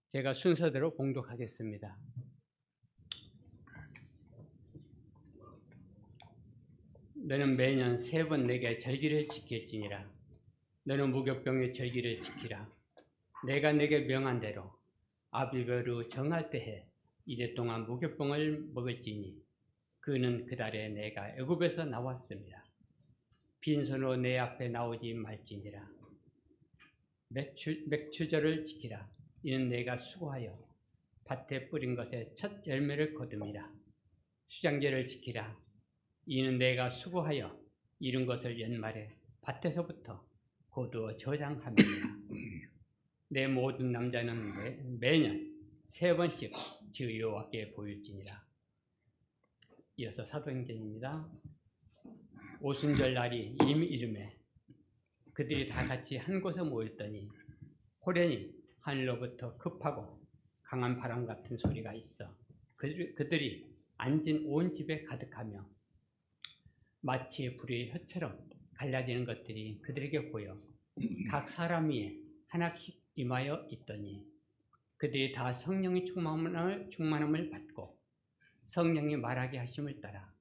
제가 순서대로 봉독하겠습니다. 너는 매년 3번 내게 절기를 지킬지니라. 너는 무교병의 절기를 지키라. 내가 내게 명한 대로 아비별로 정할 때에 이랫동안 무교병을 먹을지니 그는 그달에 내가 애굽에서 나왔습니다. 빈손으로 내 앞에 나오지 말지니라. 맥추절을 지키라. 이는 내가 수고하여 밭에 뿌린 것에 첫 열매를 거둠이라. 수장제를 지키라. 이는 내가 수고하여 이룬 것을 연말에 밭에서부터 거두어 저장함이니라. 내 모든 남자는 매년 3번씩 주 여호와께 보일지니라. 이어서 사도행전입니다. 오순절 날이 이름에 그들이 다 같이 한 곳에 모였더니 호련히 하늘로부터 급하고 강한 바람 같은 소리가 있어 그들이 앉은 온 집에 가득하며 마치 불의 혀처럼 갈라지는 것들이 그들에게 보여 각 사람 위에 하나씩 임하여 있더니 그들이 다 성령의 충만함을 받고 성령이 말하게 하심을 따라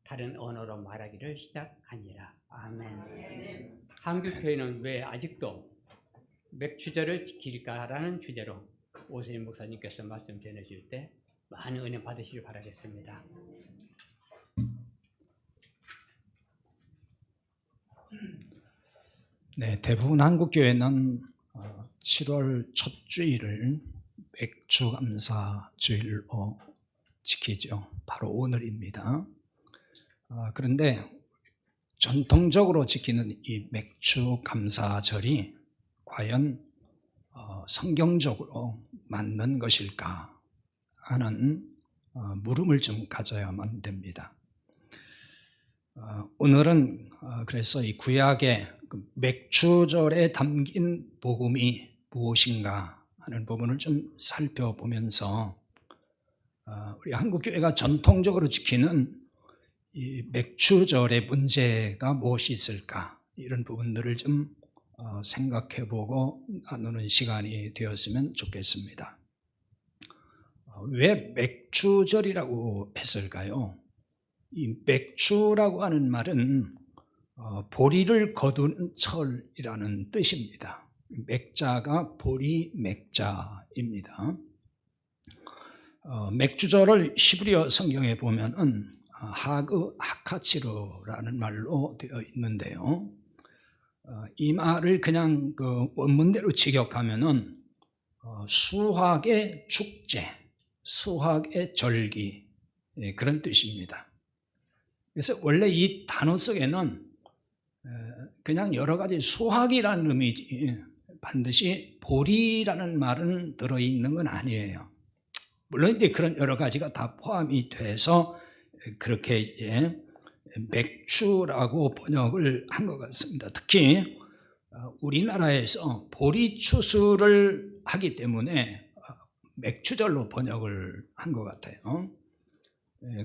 다른 언어로 말하기를 시작하니라. 아멘. 한국교회는 왜 아직도 맥추절을 지킬까라는 주제로 오세인 목사님께서 말씀 전해줄 때 많은 은혜 받으시길 바라겠습니다. 네, 대부분 한국교회는 7월 첫 주일을 맥주감사 주일로 지키죠. 바로 오늘입니다. 그런데 전통적으로 지키는 이 맥주감사절이 과연 성경적으로 맞는 것일까 하는 물음을 좀 가져야만 됩니다. 오늘은 그래서 이 구약의 맥주절에 담긴 복음이 무엇인가 하는 부분을 좀 살펴보면서 우리 한국교회가 전통적으로 지키는 이 맥주절의 문제가 무엇이 있을까 이런 부분들을 좀 생각해보고 나누는 시간이 되었으면 좋겠습니다. 왜 맥주절이라고 했을까요? 이 맥주라고 하는 말은 보리를 거두는 철이라는 뜻입니다. 맥자가 보리 맥자입니다. 맥주절을 히브리어 성경에 보면은 하그 하카치르라는 말로 되어 있는데요. 이 말을 그냥 그 원문대로 직역하면은 수확의 축제, 수확의 절기 그런 뜻입니다. 그래서 원래 이 단어 속에는 그냥 여러 가지 수확이라는 의미지 반드시 보리라는 말은 들어있는 건 아니에요. 물론 이제 그런 여러 가지가 다 포함이 돼서 그렇게 이제 맥주라고 번역을 한 것 같습니다. 특히 우리나라에서 보리 추수를 하기 때문에 맥주절로 번역을 한 것 같아요.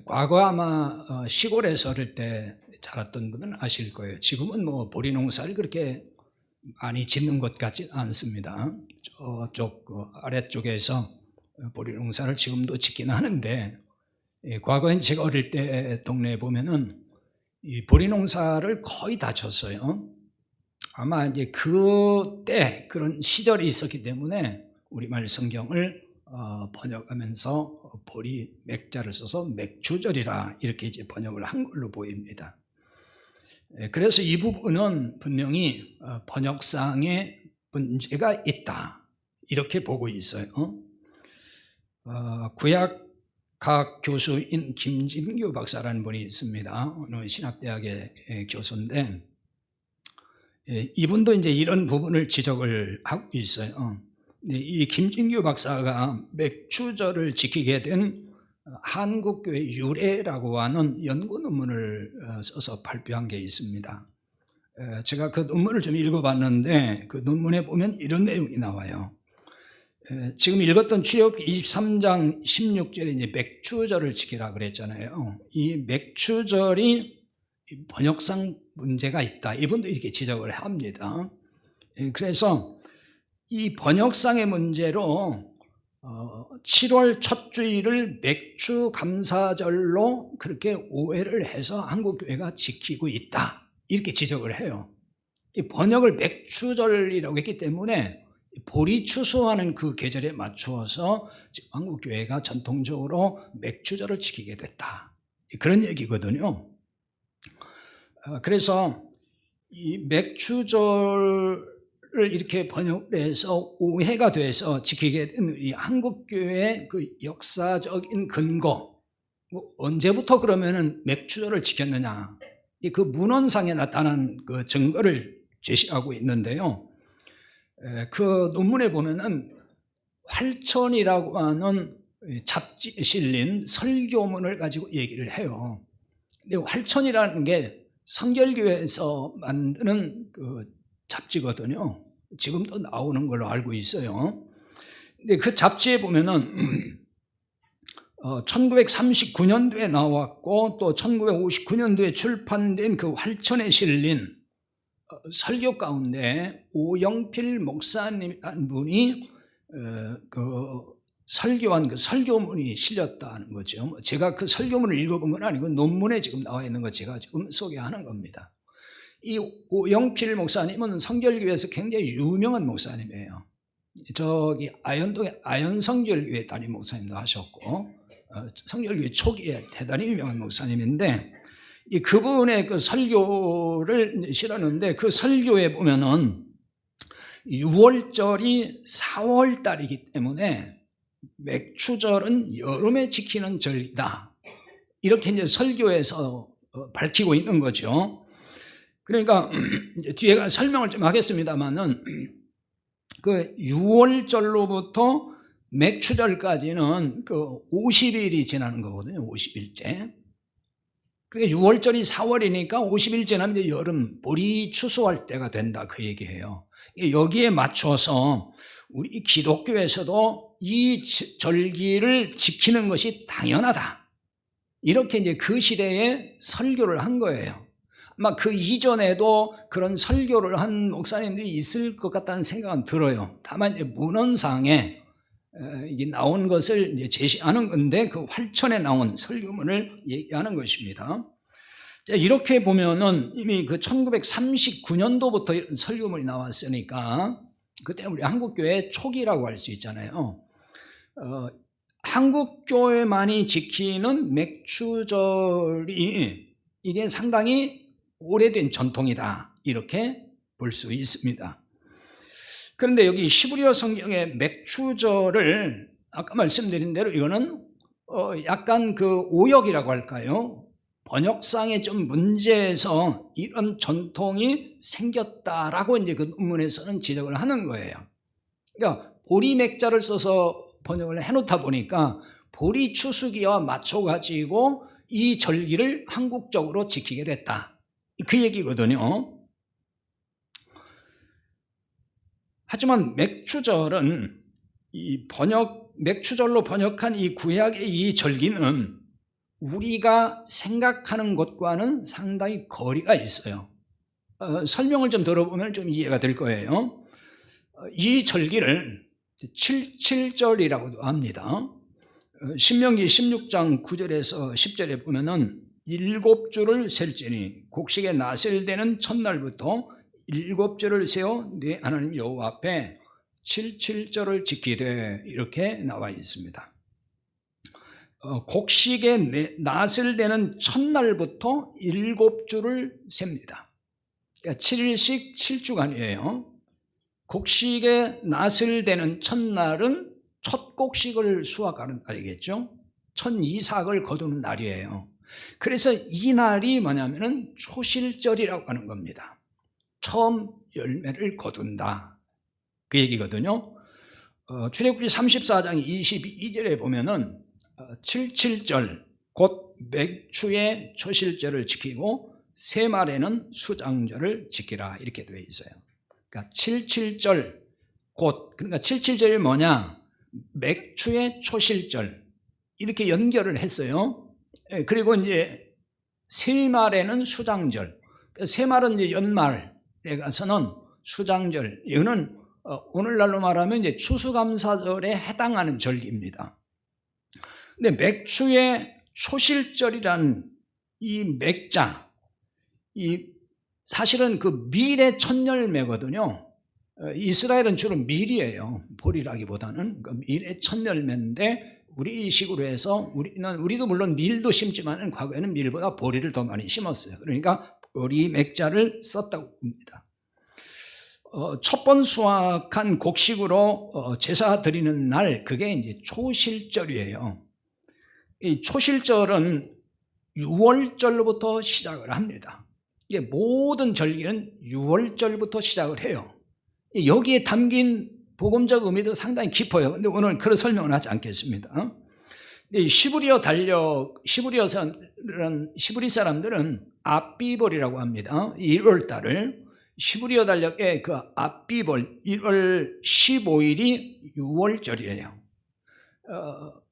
과거 아마 시골에 살을 때 자랐던 분은 아실 거예요. 지금은 뭐 보리 농사를 그렇게 많이 짓는 것 같지 않습니다. 저쪽 아래쪽에서 보리 농사를 지금도 짓기는 하는데 과거엔 제가 어릴 때 동네에 보면은 이 보리 농사를 거의 다 쳤어요. 아마 이제 그때 그런 시절이 있었기 때문에 우리말 성경을 번역하면서 보리 맥자를 써서 맥주절이라 이렇게 이제 번역을 한 걸로 보입니다. 그래서 이 부분은 분명히 번역상에 문제가 있다 이렇게 보고 있어요. 구약학 교수인 김진규 박사라는 분이 있습니다. 어느 신학대학의 교수인데 이분도 이제 이런 부분을 지적을 하고 있어요. 이 김진규 박사가 맥주절을 지키게 된 한국교회 유래라고 하는 연구 논문을 써서 발표한 게 있습니다. 제가 그 논문을 좀 읽어봤는데 그 논문에 보면 이런 내용이 나와요. 지금 읽었던 출애굽기 23장 16절에 이제 맥주절을 지키라 그랬잖아요. 이 맥주절이 번역상 문제가 있다. 이분도 이렇게 지적을 합니다. 그래서 이 번역상의 문제로 7월 첫 주일을 맥주 감사절로 그렇게 오해를 해서 한국교회가 지키고 있다, 이렇게 지적을 해요. 이 번역을 맥주절이라고 했기 때문에 보리 추수하는 그 계절에 맞추어서 한국교회가 전통적으로 맥주절을 지키게 됐다, 그런 얘기거든요. 그래서 이 맥주절을 이렇게 번역해서 오해가 돼서 지키게 된 이 한국교회의 그 역사적인 근거, 언제부터 그러면은 맥주절을 지켰느냐, 그 문헌상에 나타난 그 증거를 제시하고 있는데요. 그 논문에 보면은 활천이라고 하는 잡지에 실린 설교문을 가지고 얘기를 해요. 근데 활천이라는 게 성결교회에서 만드는 그 잡지거든요. 지금도 나오는 걸로 알고 있어요. 근데 그 잡지에 보면은 1939년도에 나왔고 또 1959년도에 출판된 그 활천에 실린 설교 가운데 오영필 목사님이라는 분이 그 설교한 그 설교문이 실렸다는 거죠. 제가 그 설교문을 읽어본 건 아니고 논문에 지금 나와 있는 거 제가 지금 소개하는 겁니다. 이 오영필 목사님은 성결교회에서 굉장히 유명한 목사님이에요. 저기 아현동의 아현성결교회 담임 목사님도 하셨고 성결교회 초기에 대단히 유명한 목사님인데, 이 그분의 그 설교를 실었는데 그 설교에 보면은 6월절이 4월달이기 때문에 맥주절은 여름에 지키는 절이다, 이렇게 이제 설교에서 밝히고 있는 거죠. 그러니까 뒤에 설명을 좀 하겠습니다만은 그 6월절로부터 맥주절까지는 그 50일이 지나는 거거든요. 50일째. 그러니까 6월절이 4월이니까 50일 지나면 이제 여름 보리 추수할 때가 된다, 그 얘기예요. 여기에 맞춰서 우리 기독교에서도 이 절기를 지키는 것이 당연하다, 이렇게 이제 그 시대에 설교를 한 거예요. 아마 그 이전에도 그런 설교를 한 목사님들이 있을 것 같다는 생각은 들어요. 다만 이제 문헌상에 이게 나온 것을 이제 제시하는 건데 그 활천에 나온 설교문을 얘기하는 것입니다. 이렇게 보면은 이미 그 1939년도부터 이런 설교문이 나왔으니까 그때 우리 한국교회 초기라고 할 수 있잖아요. 한국교회만이 지키는 맥주절이 이게 상당히 오래된 전통이다, 이렇게 볼 수 있습니다. 그런데 여기 히브리어 성경의 맥주절을 아까 말씀드린 대로 이거는 약간 그 오역이라고 할까요? 번역상에 좀 문제에서 이런 전통이 생겼다라고 이제 그 논문에서는 지적을 하는 거예요. 그러니까 보리 맥자를 써서 번역을 해놓다 보니까 보리 추수기와 맞춰가지고 이 절기를 한국적으로 지키게 됐다, 그 얘기거든요. 하지만 맥주절은 맥주절로 번역한 이 구약의 이 절기는 우리가 생각하는 것과는 상당히 거리가 있어요. 설명을 좀 들어보면 좀 이해가 될 거예요. 이 절기를 77절이라고도 합니다. 신명기 16장 9절에서 10절에 보면은 7주를 셀지니 곡식에 나셀 되는 첫날부터 7주를 세워 네 하나님 여호와 앞에 77절을 지키되, 이렇게 나와 있습니다. 곡식에 나셀 되는 첫날부터 7주를 셉니다. 그러니까 7일씩 7주간이에요. 곡식에 나셀 되는 첫날은 첫 곡식을 수확하는 날이겠죠. 첫 이삭을 거두는 날이에요. 그래서 이 날이 뭐냐면은 초실절이라고 하는 겁니다. 처음 열매를 거둔다, 그 얘기거든요. 출애굽기 34장 22절에 보면은 77절 곧 맥추의 초실절을 지키고 세말에는 수장절을 지키라, 이렇게 되어 있어요. 그러니까 77절 그러니까 77절이 뭐냐? 맥추의 초실절, 이렇게 연결을 했어요. 그리고 이제 세말에는 수장절, 세말은 이제 연말에 가서는 수장절, 이거는 오늘날로 말하면 이제 추수감사절에 해당하는 절기입니다. 근데 맥추의 초실절이란 이 맥자, 이 사실은 그 밀의 첫 열매거든요. 이스라엘은 주로 밀이에요. 보리라기보다는 그 밀의 첫 열매인데 우리식으로 해서 우리도 물론 밀도 심지만 과거에는 밀보다 보리를 더 많이 심었어요. 그러니까 보리 맥자를 썼다고 봅니다. 첫 번 수확한 곡식으로 제사 드리는 날, 그게 이제 초실절이에요. 이 초실절은 6월절로부터 시작을 합니다. 이게 모든 절기는 6월절부터 시작을 해요. 여기에 담긴 복음적 의미도 상당히 깊어요. 근데 오늘 그런 설명은 하지 않겠습니다. 시브리 사람들은 아비벌이라고 합니다. 1월달을. 시브리어 달력의 그 아비벌 1월 15일이 6월절이에요.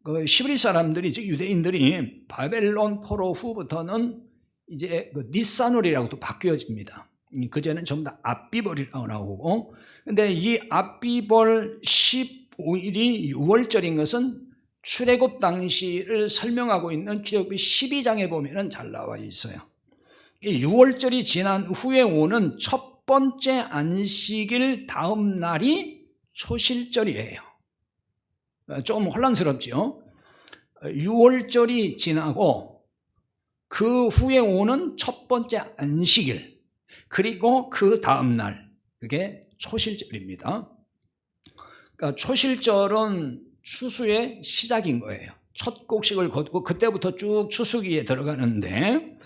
그 시브리 사람들이, 즉 유대인들이 바벨론 포로 후부터는 이제 그 니산월이라고 또 바뀌어집니다. 그전에는 전부 다 아비벌이라고 나오고, 근데 이 아비벌 15일이 6월절인 것은 출애굽 당시를 설명하고 있는 출애굽기 12장에 보면은 잘 나와 있어요. 이 6월절이 지난 후에 오는 첫 번째 안식일 다음 날이 초실절이에요. 좀 혼란스럽죠? 6월절이 지나고 그 후에 오는 첫 번째 안식일, 그리고 그 다음 날, 그게 초실절입니다. 그러니까 초실절은 추수의 시작인 거예요. 첫 곡식을 거두고 그때부터 쭉 추수기에 들어가는데,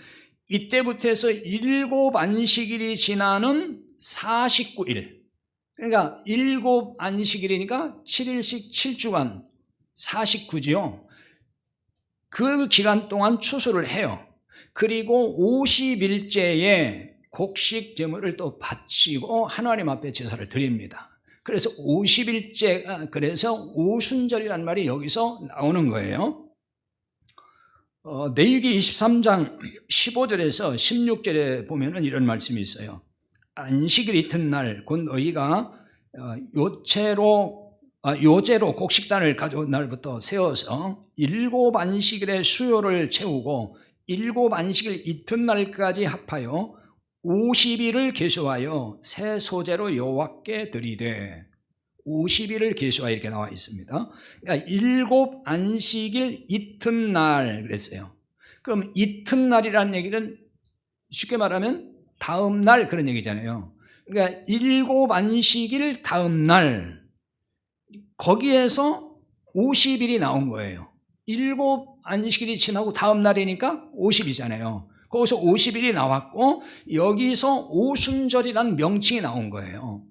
이때부터 해서 7 안식일이 지나는 49일, 그러니까 7 안식일이니까 7일씩 7주간 49지요. 그 기간 동안 추수를 해요. 그리고 50일째에 곡식 제물을 또 바치고 하나님 앞에 제사를 드립니다. 그래서 50일째, 그래서 오순절이라는 말이 여기서 나오는 거예요. 레위기 23장 15절에서 16절에 보면은 이런 말씀이 있어요. 안식일 이튿날 곧 너희가 요제로 곡식단을 가져온 날부터 세워서 7 안식일의 수요를 채우고 7 안식일 이튿날까지 합하여 50일을 계수하여 새 소재로 여호와께 드리되, 50일을 계수하여 이렇게 나와 있습니다. 그러니까 7 안식일 이튿날 그랬어요. 그럼 이튿날이라는 얘기는 쉽게 말하면 다음 날 그런 얘기잖아요. 그러니까 7 안식일 다음 날, 거기에서 50일이 나온 거예요. 7 안식일이 지나고 다음 날이니까 50이잖아요. 거기서 50일이 나왔고 여기서 오순절이라는 명칭이 나온 거예요.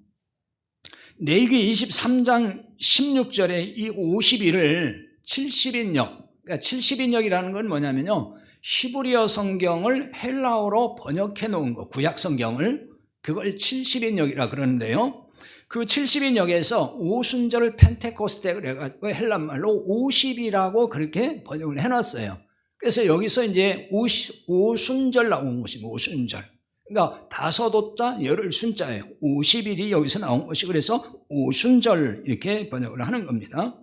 레위기 23장 16절에 이 50일을 70인역, 그러니까 70인역이라는 건 뭐냐면요, 히브리어 성경을 헬라어로 번역해 놓은 거, 구약 성경을, 그걸 70인역이라 그러는데요, 그 70인역에서 오순절을 펜테코스테 그래가지고 헬란말로 50이라고 그렇게 번역을 해놨어요. 그래서 여기서 이제 오순절 나온 것입니다. 오순절. 그러니까 5오자 열흘 순자예요. 50일이 여기서 나온 것이, 그래서 오순절 이렇게 번역을 하는 겁니다.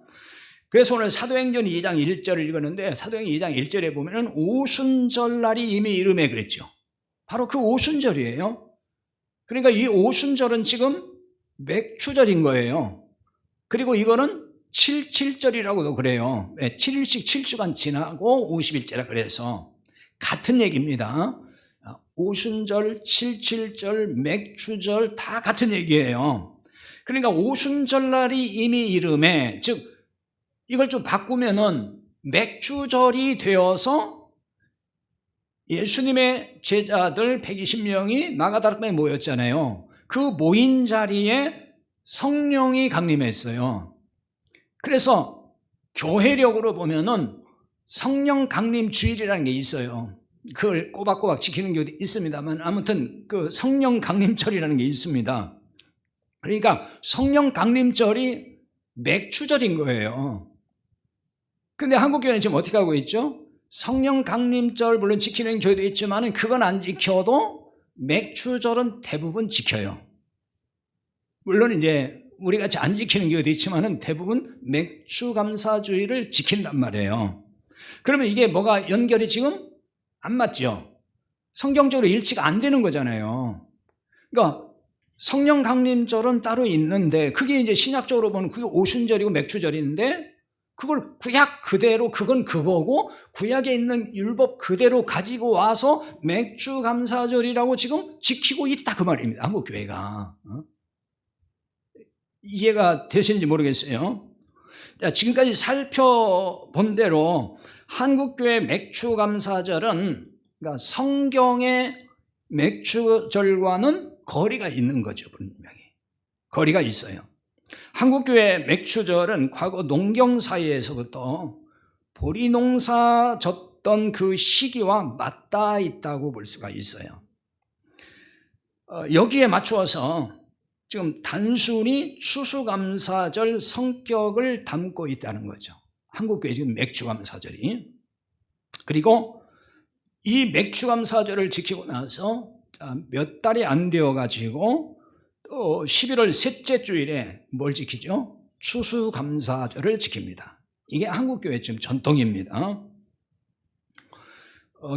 그래서 오늘 사도행전 2장 1절을 읽었는데, 사도행전 2장 1절에 보면은 오순절 날이 이미 이름에 그랬죠. 바로 그 오순절이에요. 그러니까 이 오순절은 지금 맥추절인 거예요. 그리고 이거는 77절이라고도 그래요. 7일씩 7주간 지나고 50일째라 그래서 같은 얘기입니다. 오순절, 77절, 맥추절 다 같은 얘기예요. 그러니까 오순절 날이 이미 이름에, 즉 이걸 좀 바꾸면은 맥추절이 되어서 예수님의 제자들 120명이 마가다락방에 모였잖아요. 그 모인 자리에 성령이 강림했어요. 그래서 교회력으로 보면은 성령 강림 주일이라는 게 있어요. 그걸 꼬박꼬박 지키는 경우도 있습니다만, 아무튼 그 성령 강림절이라는 게 있습니다. 그러니까 성령 강림절이 맥추절인 거예요. 근데 한국교회는 지금 어떻게 하고 있죠? 성령 강림절 물론 지키는 교회도 있지만 그건 안 지켜도 맥추절은 대부분 지켜요. 물론 이제 우리 같이 안 지키는 게 어디 있지만은 대부분 맥주 감사주의를 지킨단 말이에요. 그러면 이게 뭐가 연결이 지금 안 맞죠? 성경적으로 일치가 안 되는 거잖아요. 그러니까 성령 강림절은 따로 있는데 그게 이제 신약적으로 보면 그게 오순절이고 맥주절인데 그걸 구약 그대로 그건 그거고 구약에 있는 율법 그대로 가지고 와서 맥주 감사절이라고 지금 지키고 있다 그 말입니다. 한국교회가. 이해가 되시는지 모르겠어요. 자, 지금까지 살펴본 대로 한국교회 맥주 감사절은 그러니까 성경의 맥주절과는 거리가 있는 거죠. 분명히 거리가 있어요. 한국교회 맥주절은 과거 농경사회에서부터 보리농사 졌던 그 시기와 맞닿아 있다고 볼 수가 있어요. 여기에 맞추어서 지금 단순히 추수감사절 성격을 담고 있다는 거죠. 한국교회 지금 맥주감사절이. 그리고 이 맥주감사절을 지키고 나서 몇 달이 안 되어가지고 또 11월 셋째 주일에 뭘 지키죠? 추수감사절을 지킵니다. 이게 한국교회 지금 전통입니다.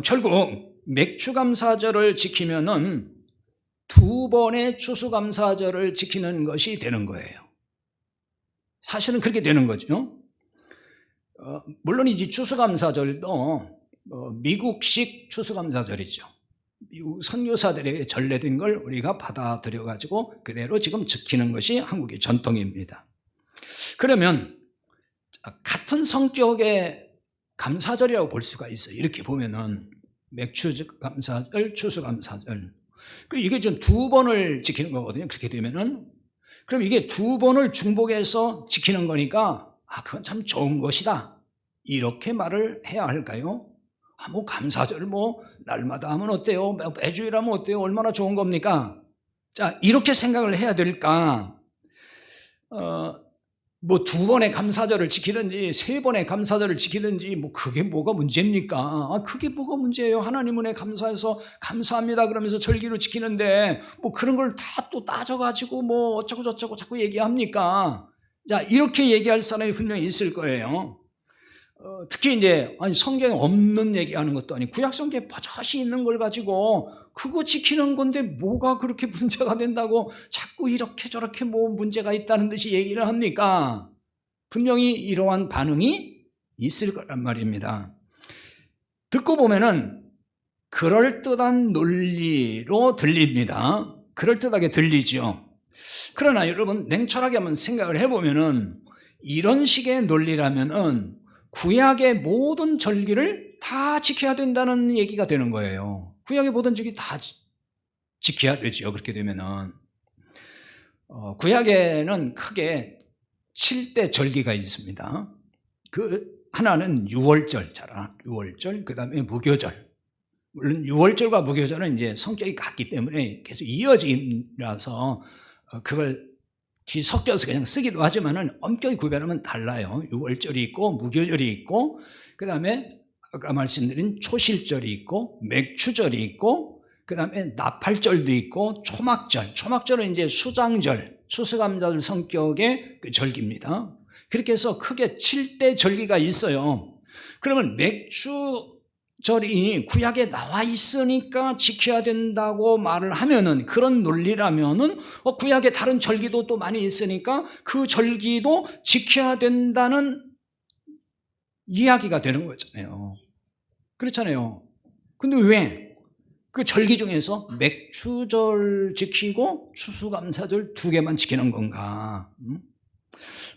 결국 맥주감사절을 지키면은 2번의 추수감사절을 지키는 것이 되는 거예요. 사실은 그렇게 되는 거죠. 물론 이제 추수감사절도 미국식 추수감사절이죠. 미국 선교사들에게 전래된 걸 우리가 받아들여가지고 그대로 지금 지키는 것이 한국의 전통입니다. 그러면 같은 성격의 감사절이라고 볼 수가 있어요. 이렇게 보면은 맥주감사절, 추수감사절. 그리고 이게 지금 2번을 지키는 거거든요. 그렇게 되면은. 그럼 이게 2번을 중복해서 지키는 거니까 그건 참 좋은 것이다. 이렇게 말을 해야 할까요? 뭐 감사절 날마다 하면 어때요? 매주일 하면 어때요? 얼마나 좋은 겁니까? 자, 이렇게 생각을 해야 될까? 2번의 감사절을 지키든지 3번의 감사절을 지키든지 그게 뭐가 문제입니까? 그게 뭐가 문제예요? 하나님 은혜 감사해서 감사합니다 그러면서 절기로 지키는데 그런 걸 다 또 따져가지고 어쩌고 저쩌고 자꾸 얘기합니까? 자, 이렇게 얘기할 사람이 분명히 있을 거예요. 특히 이제 성경에 없는 얘기하는 것도 아니고 구약 성경에 버젓이 있는 걸 가지고 그거 지키는 건데 뭐가 그렇게 문제가 된다고 자꾸 이렇게 저렇게 문제가 있다는 듯이 얘기를 합니까? 분명히 이러한 반응이 있을 거란 말입니다. 듣고 보면은 그럴듯한 논리로 들립니다. 그럴듯하게 들리죠. 그러나 여러분 냉철하게 한번 생각을 해보면은 이런 식의 논리라면은 구약의 모든 절기를 다 지켜야 된다는 얘기가 되는 거예요. 구약의 모든 절기 다 지켜야 되죠. 그렇게 되면은 구약에는 크게 7대 절기가 있습니다. 그 하나는 유월절, 유월절, 그 다음에 무교절. 물론 유월절과 무교절은 이제 성격이 같기 때문에 계속 이어짐이라서 그걸 뒤섞여서 그냥 쓰기도 하지만은 엄격히 구별하면 달라요. 유월절이 있고 무교절이 있고 그 다음에 아까 말씀드린 초실절이 있고 맥추절이 있고 그 다음에 나팔절도 있고 초막절은 이제 수장절, 추수감사절 성격의 그 절기입니다. 그렇게 해서 크게 7대 절기가 있어요. 그러면 맥주절이 구약에 나와 있으니까 지켜야 된다고 말을 하면은 그런 논리라면은 구약에 다른 절기도 또 많이 있으니까 그 절기도 지켜야 된다는 이야기가 되는 거잖아요. 그렇잖아요. 근데 왜 그 절기 중에서 맥주절 지키고 추수감사절 2개만 지키는 건가?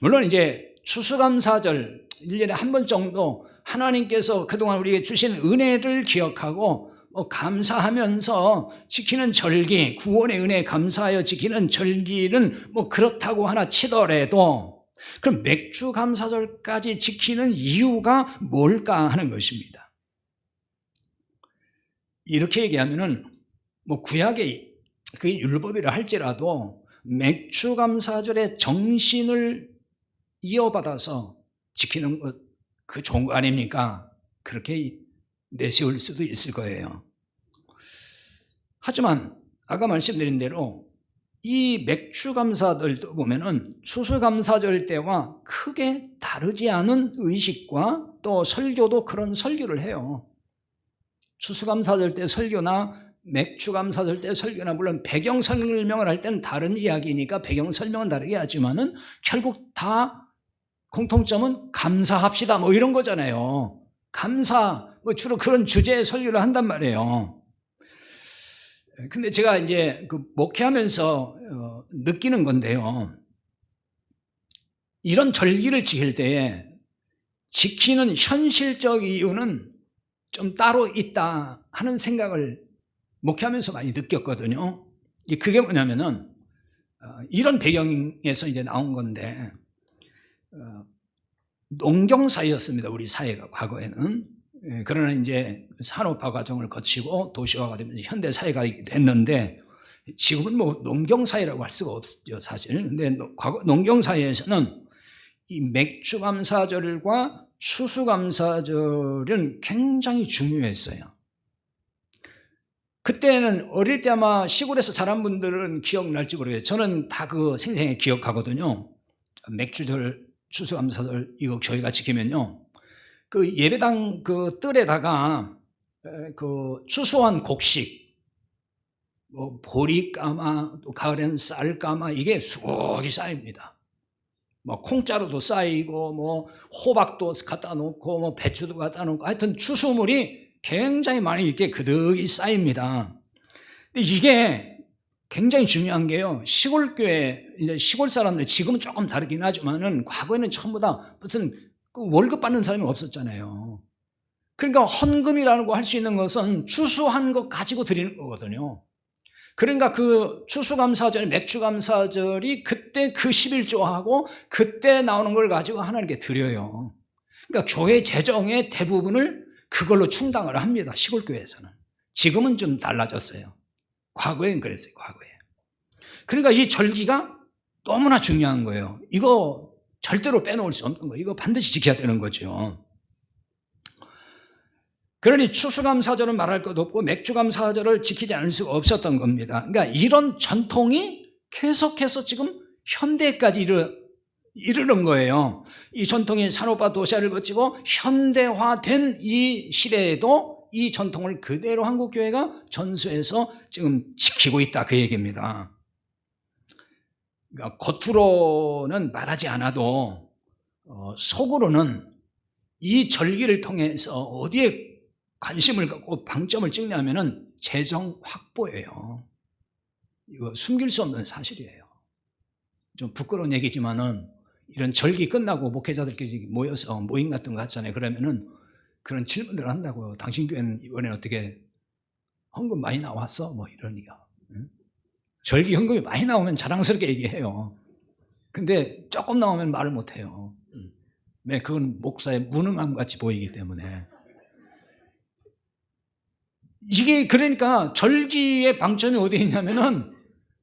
물론 이제 추수감사절 1년에 한 번 정도 하나님께서 그동안 우리에게 주신 은혜를 기억하고 감사하면서 지키는 절기, 구원의 은혜에 감사하여 지키는 절기는 그렇다고 하나 치더라도 그럼 맥주감사절까지 지키는 이유가 뭘까 하는 것입니다. 이렇게 얘기하면은 구약의 그게 율법이라 할지라도 맥주감사절의 정신을 이어받아서 지키는 것 그 좋은 거 아닙니까? 그렇게 내세울 수도 있을 거예요. 하지만 아까 말씀드린 대로 이 맥주감사절도 보면은 추수감사절 때와 크게 다르지 않은 의식과 또 설교도 그런 설교를 해요. 추수감사절 때 설교나 맥주감사절 때 설교나 물론 배경 설명을 할 때는 다른 이야기니까 배경 설명은 다르게 하지만은 결국 다 공통점은 감사합시다 뭐 이런 거잖아요. 감사 뭐 주로 그런 주제의 설교를 한단 말이에요. 근데 제가 이제 그 목회하면서 느끼는 건데요. 이런 절기를 지킬 때에 지키는 현실적 이유는 좀 따로 있다 하는 생각을 목회하면서 많이 느꼈거든요. 그게 뭐냐면은 이런 배경에서 이제 나온 건데 농경사회였습니다. 우리 사회가 과거에는. 그러나 이제 산업화 과정을 거치고 도시화가 되면서 현대 사회가 됐는데 지금은 뭐 농경사회라고 할 수가 없죠, 사실. 근데 과거 농경사회에서는 이 맥주감사절과 추수감사절은 굉장히 중요했어요. 그때는 어릴 때 아마 시골에서 자란 분들은 기억날지 모르겠어요. 저는 다 그 생생히 기억하거든요. 맥주절, 추수감사절 이거 저희가 지키면요. 그 예배당 그 뜰에다가 그 추수한 곡식, 뭐 보리까마, 또 가을엔 쌀까마 이게 수억이 쌓입니다. 뭐 콩자루도 쌓이고 뭐 호박도 갖다 놓고 뭐 배추도 갖다 놓고 하여튼 추수물이 굉장히 많이 이렇게 그득이 쌓입니다. 근데 이게 굉장히 중요한 게요. 시골교회, 이제 시골 사람들 지금은 조금 다르긴 하지만은 과거에는 전부 다 무슨 그 월급 받는 사람이 없었잖아요. 그러니까 헌금이라는 거 할 수 있는 것은 추수한 것 가지고 드리는 거거든요. 그러니까 그 추수감사절, 맥주감사절이 그때 그 11조하고 그때 나오는 걸 가지고 하나님께 드려요. 그러니까 교회 재정의 대부분을 그걸로 충당을 합니다. 시골교회에서는. 지금은 좀 달라졌어요. 과거엔 그랬어요. 과거에. 그러니까 이 절기가 너무나 중요한 거예요. 이거 절대로 빼놓을 수 없는 거예요. 이거 반드시 지켜야 되는 거죠. 그러니 추수감사절은 말할 것도 없고 맥주감사절을 지키지 않을 수가 없었던 겁니다. 그러니까 이런 전통이 계속해서 지금 현대까지 이르는 거예요. 이 전통이 산업화 도시화를 거치고 현대화된 이 시대에도 이 전통을 그대로 한국교회가 전수해서 지금 지키고 있다 그 얘기입니다. 그러니까 겉으로는 말하지 않아도 속으로는 이 절기를 통해서 어디에 관심을 갖고 방점을 찍냐면은 재정 확보예요. 이거 숨길 수 없는 사실이에요. 좀 부끄러운 얘기지만은 이런 절기 끝나고 목회자들끼리 모여서 모임 같은 거 하잖아요. 그러면은 그런 질문들을 한다고요. 당신 교회는 이번에 어떻게 헌금 많이 나왔어? 뭐 이러니까. 절기 헌금이 많이 나오면 자랑스럽게 얘기해요. 근데 조금 나오면 말을 못해요. 왜? 그건 목사의 무능함 같이 보이기 때문에. 이게 그러니까 절기의 방점이 어디에 있냐면은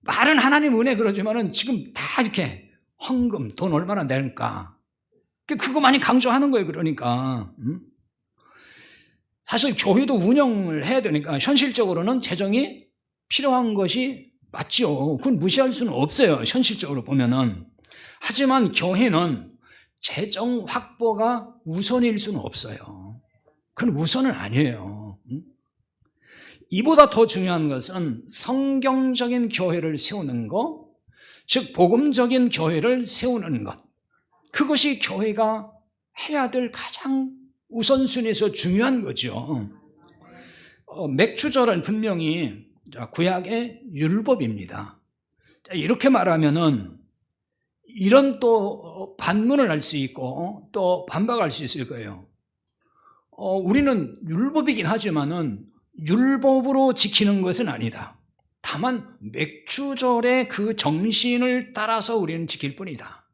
말은 하나님 은혜 그러지만은 지금 다 이렇게 헌금 돈 얼마나 낼까 그거 많이 강조하는 거예요. 그러니까 사실 교회도 운영을 해야 되니까 현실적으로는 재정이 필요한 것이 맞죠. 그건 무시할 수는 없어요. 현실적으로 보면은. 하지만 교회는 재정 확보가 우선일 수는 없어요. 그건 우선은 아니에요. 이보다 더 중요한 것은 성경적인 교회를 세우는 것, 즉 복음적인 교회를 세우는 것. 그것이 교회가 해야 될 가장 우선순위에서 중요한 거죠. 맥주절은 분명히 구약의 율법입니다. 이렇게 말하면은 이런 또 반문을 할 수 있고 또 반박할 수 있을 거예요. 우리는 율법이긴 하지만은 율법으로 지키는 것은 아니다. 다만 맥주절의 그 정신을 따라서 우리는 지킬 뿐이다.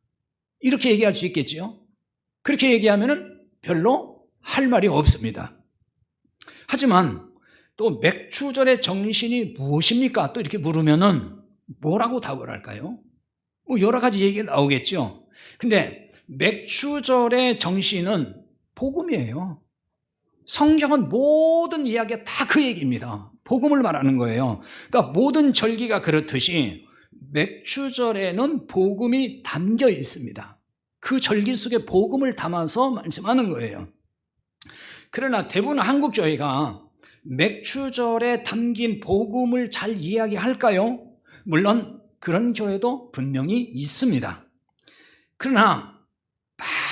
이렇게 얘기할 수 있겠지요. 그렇게 얘기하면은 별로 할 말이 없습니다. 하지만 또 맥주절의 정신이 무엇입니까? 또 이렇게 물으면은 뭐라고 답을 할까요? 뭐 여러 가지 얘기가 나오겠죠. 근데 맥주절의 정신은 복음이에요. 성경은 모든 이야기가 다 그 얘기입니다. 복음을 말하는 거예요. 그러니까 모든 절기가 그렇듯이 맥추절에는 복음이 담겨 있습니다. 그 절기 속에 복음을 담아서 말씀하는 거예요. 그러나 대부분 한국 교회가 맥추절에 담긴 복음을 잘 이야기할까요? 물론 그런 교회도 분명히 있습니다. 그러나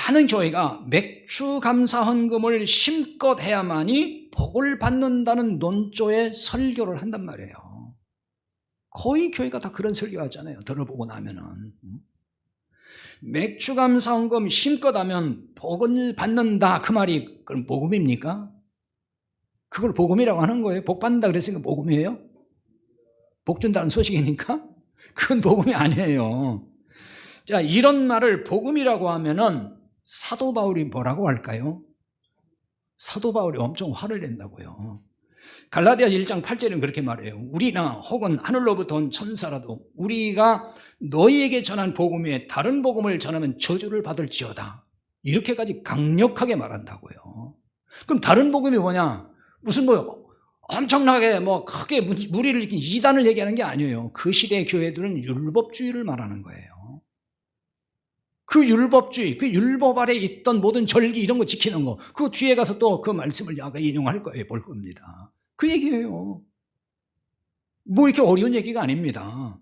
많은 교회가 맥주 감사 헌금을 힘껏 해야만이 복을 받는다는 논조의 설교를 한단 말이에요. 거의 교회가 다 그런 설교하잖아요. 들어보고 나면은. 맥주 감사 헌금 힘껏 하면 복을 받는다, 그 말이 그럼 복음입니까? 그걸 복음이라고 하는 거예요. 복 받는다 그랬으니까 복음이에요? 복 준다는 소식이니까? 그건 복음이 아니에요. 자, 이런 말을 복음이라고 하면은 사도 바울이 뭐라고 할까요? 사도 바울이 엄청 화를 낸다고요. 갈라디아 1장 8절은 그렇게 말해요. 우리나 혹은 하늘로부터 온 천사라도 우리가 너희에게 전한 복음 외에 다른 복음을 전하면 저주를 받을지어다. 이렇게까지 강력하게 말한다고요. 그럼 다른 복음이 뭐냐? 무슨 엄청나게 크게 무리를 일으킨 이단을 얘기하는 게 아니에요. 그 시대의 교회들은 율법주의를 말하는 거예요. 그 율법주의, 그 율법 아래 있던 모든 절기 이런 거 지키는 거, 그 뒤에 가서 또 그 말씀을 아까 인용할 거예요. 볼 겁니다. 그 얘기예요. 이렇게 어려운 얘기가 아닙니다.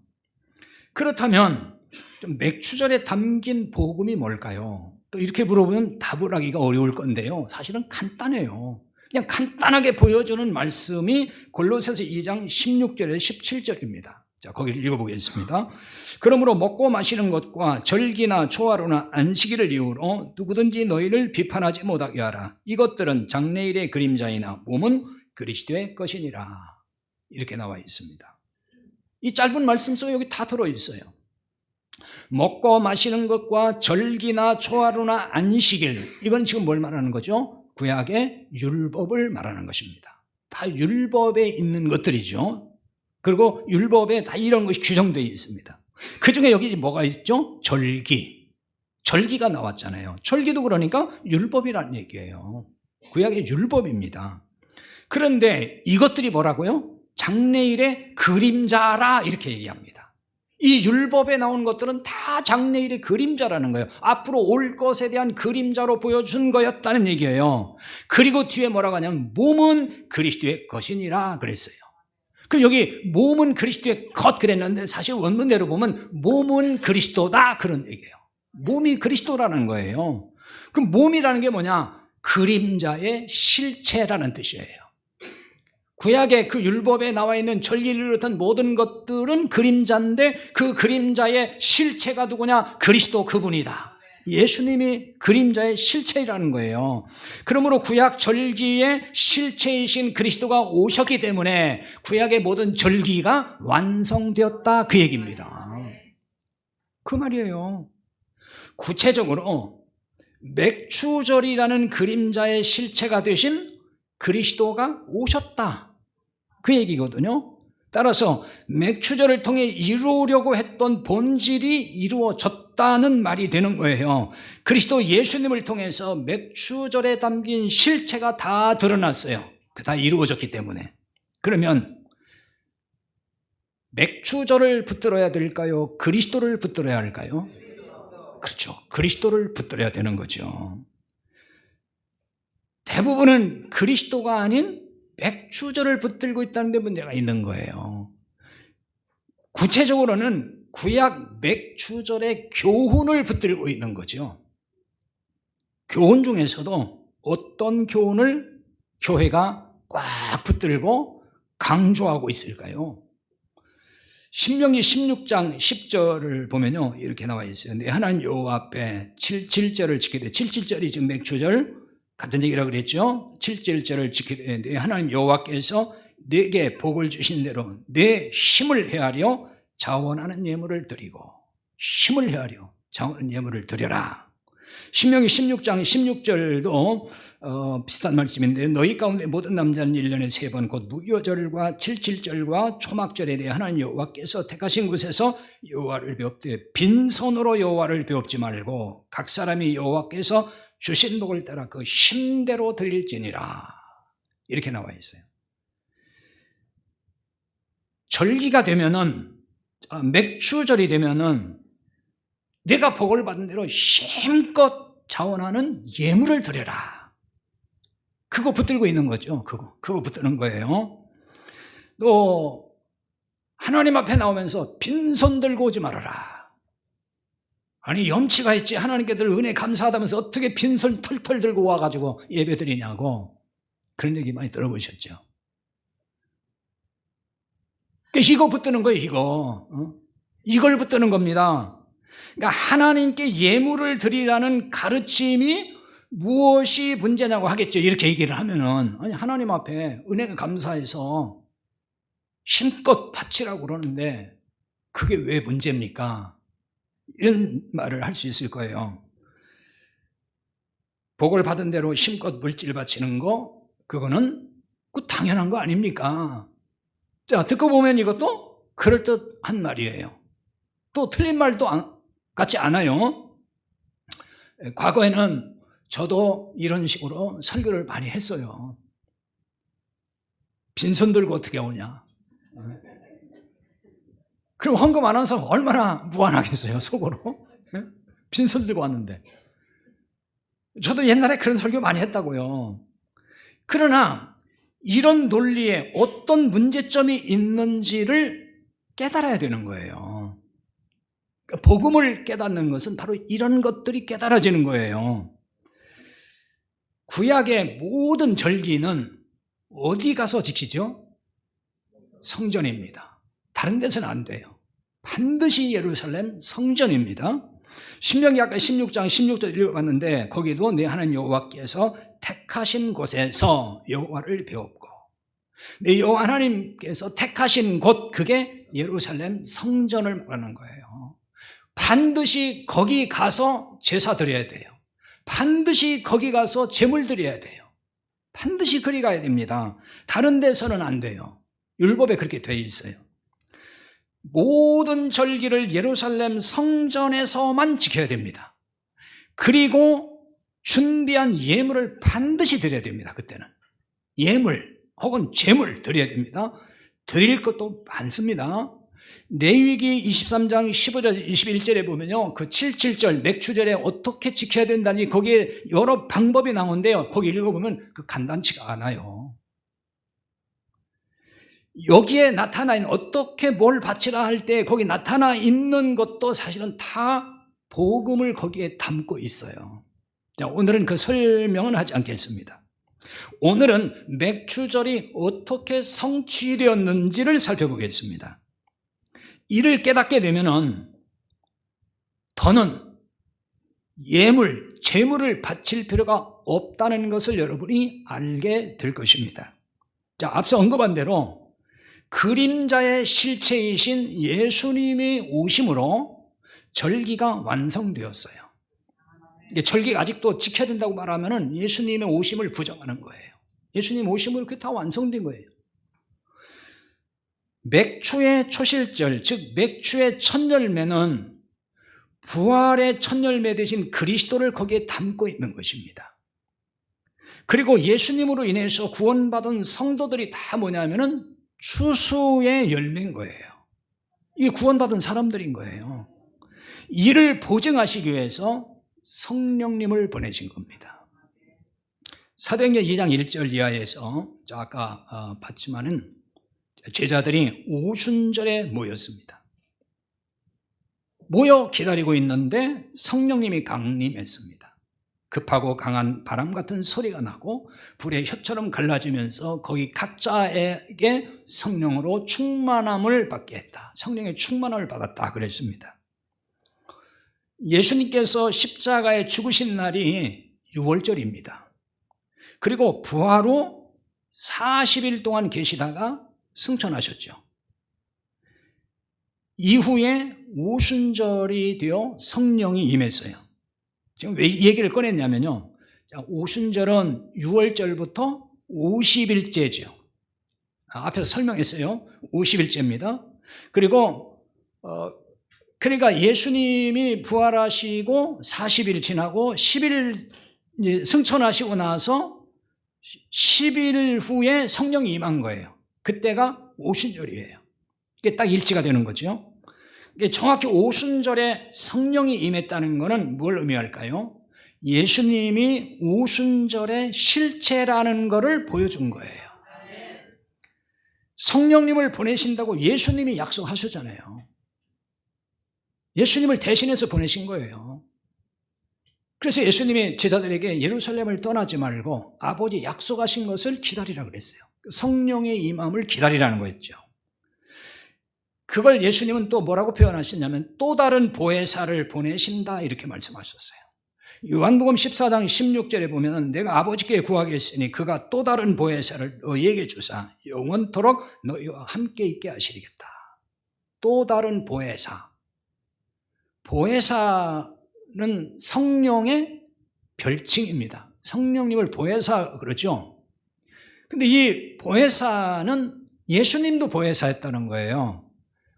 그렇다면 좀 맥추절에 담긴 복음이 뭘까요? 또 이렇게 물어보면 답을 하기가 어려울 건데요. 사실은 간단해요. 그냥 간단하게 보여주는 말씀이 골로새서 2장 16절에서 17절입니다. 자, 거기를 읽어보겠습니다. 그러므로 먹고 마시는 것과 절기나 초하루나 안식일을 이유로 누구든지 너희를 비판하지 못하게 하라. 이것들은 장래일의 그림자이나 몸은 그리스도의 것이니라. 이렇게 나와 있습니다. 이 짧은 말씀 속에 여기 다 들어있어요. 먹고 마시는 것과 절기나 초하루나 안식일, 이건 지금 뭘 말하는 거죠? 구약의 율법을 말하는 것입니다. 다 율법에 있는 것들이죠. 그리고 율법에 다 이런 것이 규정되어 있습니다. 그 중에 여기 뭐가 있죠? 절기가 나왔잖아요. 절기도 그러니까 율법이라는 얘기예요. 구약의 율법입니다. 그런데 이것들이 뭐라고요? 장래일의 그림자라 이렇게 얘기합니다. 이 율법에 나온 것들은 다 장래일의 그림자라는 거예요. 앞으로 올 것에 대한 그림자로 보여준 거였다는 얘기예요. 그리고 뒤에 뭐라고 하냐면 몸은 그리스도의 것이니라 그랬어요. 그럼 여기 몸은 그리스도의 것 그랬는데 사실 원문대로 보면 몸은 그리스도다 그런 얘기예요. 몸이 그리스도라는 거예요. 그럼 몸이라는 게 뭐냐? 그림자의 실체라는 뜻이에요. 구약의 그 율법에 나와 있는 절기를 비롯한 모든 것들은 그림자인데 그 그림자의 실체가 누구냐? 그리스도 그분이다. 예수님이 그림자의 실체라는 거예요. 그러므로 구약 절기의 실체이신 그리스도가 오셨기 때문에 구약의 모든 절기가 완성되었다 그 얘기입니다. 그 말이에요. 구체적으로 맥추절이라는 그림자의 실체가 되신 그리스도가 오셨다 그 얘기거든요. 따라서 맥추절을 통해 이루려고 했던 본질이 이루어졌다는 말이 되는 거예요. 그리스도 예수님을 통해서 맥추절에 담긴 실체가 다 드러났어요. 다 이루어졌기 때문에. 그러면 맥추절을 붙들어야 될까요? 그리스도를 붙들어야 할까요? 그렇죠. 그리스도를 붙들어야 되는 거죠. 대부분은 그리스도가 아닌 맥추절을 붙들고 있다는 데 문제가 있는 거예요. 구체적으로는 구약 맥추절의 교훈을 붙들고 있는 거죠. 교훈 중에서도 어떤 교훈을 교회가 꽉 붙들고 강조하고 있을까요? 신명기 16장 10절을 보면요 이렇게 나와 있어요. 내 하나님 여호와 앞에 7절을 지키되 77절이 지금 맥추절 같은 얘기라고 그랬죠. 7절을 지키되 내 하나님 여호와께서 내게 복을 주신 대로 내 힘을 헤아려 자원하는 예물을 드리고 힘을 헤아려 자원하는 예물을 드려라. 신명기 16장 16절도 비슷한 말씀인데 너희 가운데 모든 남자는 1년에 3번 곧 무교절과 77절과 초막절에 대해 하나님 여호와께서 택하신 곳에서 여호와를 배웁되 빈손으로 여호와를 배웁지 말고 각 사람이 여호와께서 주신 복을 따라 그 힘대로 드릴지니라 이렇게 나와 있어요. 절기가 되면은 맥추절이 되면은 내가 복을 받은 대로 힘껏 자원하는 예물을 드려라. 그거 붙들고 있는 거죠. 그거 붙드는 거예요. 또 하나님 앞에 나오면서 빈손 들고 오지 말아라. 아니 염치가 있지, 하나님께 늘 은혜 감사하다면서 어떻게 빈손 털털 들고 와가지고 예배 드리냐고, 그런 얘기 많이 들어보셨죠. 이거 붙드는 거예요. 이걸 붙드는 겁니다. 그러니까 하나님께 예물을 드리라는 가르침이 무엇이 문제냐고 하겠죠. 이렇게 얘기를 하면은, 아니 하나님 앞에 은혜가 감사해서 힘껏 바치라고 그러는데 그게 왜 문제입니까? 이런 말을 할 수 있을 거예요. 복을 받은 대로 힘껏 물질 바치는 거, 그거는 당연한 거 아닙니까? 자, 듣고 보면 이것도 그럴듯한 말이에요. 또 틀린 말도 같지 않아요. 과거에는 저도 이런 식으로 설교를 많이 했어요. 빈손 들고 어떻게 오냐. 그럼 헌금 안 한 사람 얼마나 무안하겠어요, 속으로. 빈손 들고 왔는데. 저도 옛날에 그런 설교 많이 했다고요. 그러나 이런 논리에 어떤 문제점이 있는지를 깨달아야 되는 거예요. 복음을 깨닫는 것은 바로 이런 것들이 깨달아지는 거예요. 구약의 모든 절기는 어디 가서 지키죠? 성전입니다. 다른 데서는 안 돼요. 반드시 예루살렘 성전입니다. 신명기 아까 16장 16절 읽어봤는데 거기도 내 하나님 여호와께서 택하신 곳에서 여호와를 배웠고, 내 여호와 하나님께서 택하신 곳, 그게 예루살렘 성전을 말하는 거예요. 반드시 거기 가서 제사 드려야 돼요. 반드시 거기 가서 제물 드려야 돼요. 반드시 그리 가야 됩니다. 다른 데서는 안 돼요. 율법에 그렇게 되어 있어요. 모든 절기를 예루살렘 성전에서만 지켜야 됩니다. 그리고 준비한 예물을 반드시 드려야 됩니다. 그때는 예물 혹은 제물 드려야 됩니다. 드릴 것도 많습니다. 레위기 23장 15절 21절에 보면요, 그 77절 맥추절에 어떻게 지켜야 된다니 거기에 여러 방법이 나오는데요, 거기 읽어보면 그 간단치가 않아요. 여기에 나타나 있는, 어떻게 뭘 바치라 할 때 거기 나타나 있는 것도 사실은 다 복음을 거기에 담고 있어요. 자, 오늘은 그 설명은 하지 않겠습니다. 오늘은 맥추절이 어떻게 성취되었는지를 살펴보겠습니다. 이를 깨닫게 되면은 더는 예물, 제물을 바칠 필요가 없다는 것을 여러분이 알게 될 것입니다. 자, 앞서 언급한 대로 그림자의 실체이신 예수님이 오심으로 절기가 완성되었어요. 절기가 아직도 지켜야 된다고 말하면 예수님의 오심을 부정하는 거예요. 예수님 오심으로 그게 다 완성된 거예요. 맥추의 초실절, 즉 맥추의 첫 열매는 부활의 첫 열매 되신 그리스도를 거기에 담고 있는 것입니다. 그리고 예수님으로 인해서 구원받은 성도들이 다 뭐냐면은 추수의 열매인 거예요. 이 구원받은 사람들인 거예요. 이를 보증하시기 위해서 성령님을 보내신 겁니다. 사도행전 2장 1절 이하에서 아까 봤지만은 제자들이 오순절에 모였습니다. 모여 기다리고 있는데 성령님이 강림했습니다. 급하고 강한 바람 같은 소리가 나고 불의 혀처럼 갈라지면서 거기 각자에게 성령으로 충만함을 받게 했다. 성령의 충만함을 받았다 그랬습니다. 예수님께서 십자가에 죽으신 날이 6월절입니다. 그리고 부활 후 40일 동안 계시다가 승천하셨죠. 이후에 오순절이 되어 성령이 임했어요. 지금 왜 이 얘기를 꺼냈냐면요, 오순절은 6월절부터 50일째죠. 앞에서 설명했어요. 50일째입니다. 그리고 그러니까 예수님이 부활하시고 40일 지나고 10일 승천하시고 나서 10일 후에 성령이 임한 거예요. 그때가 오순절이에요. 이게 딱 일치가 되는 거죠. 정확히 오순절에 성령이 임했다는 것은 뭘 의미할까요? 예수님이 오순절의 실체라는 것을 보여준 거예요. 성령님을 보내신다고 예수님이 약속하셨잖아요. 예수님을 대신해서 보내신 거예요. 그래서 예수님이 제자들에게 예루살렘을 떠나지 말고 아버지 약속하신 것을 기다리라 그랬어요. 성령의 임함을 기다리라는 거였죠. 그걸 예수님은 또 뭐라고 표현하셨냐면 또 다른 보혜사를 보내신다 이렇게 말씀하셨어요. 요한복음 14장 16절에 보면 내가 아버지께 구하겠으니 그가 또 다른 보혜사를 너희에게 주사 영원토록 너희와 함께 있게 하시리겠다. 또 다른 보혜사. 보혜사는 성령의 별칭입니다. 성령님을 보혜사 그러죠. 근데 이 보혜사는 예수님도 보혜사였다는 거예요.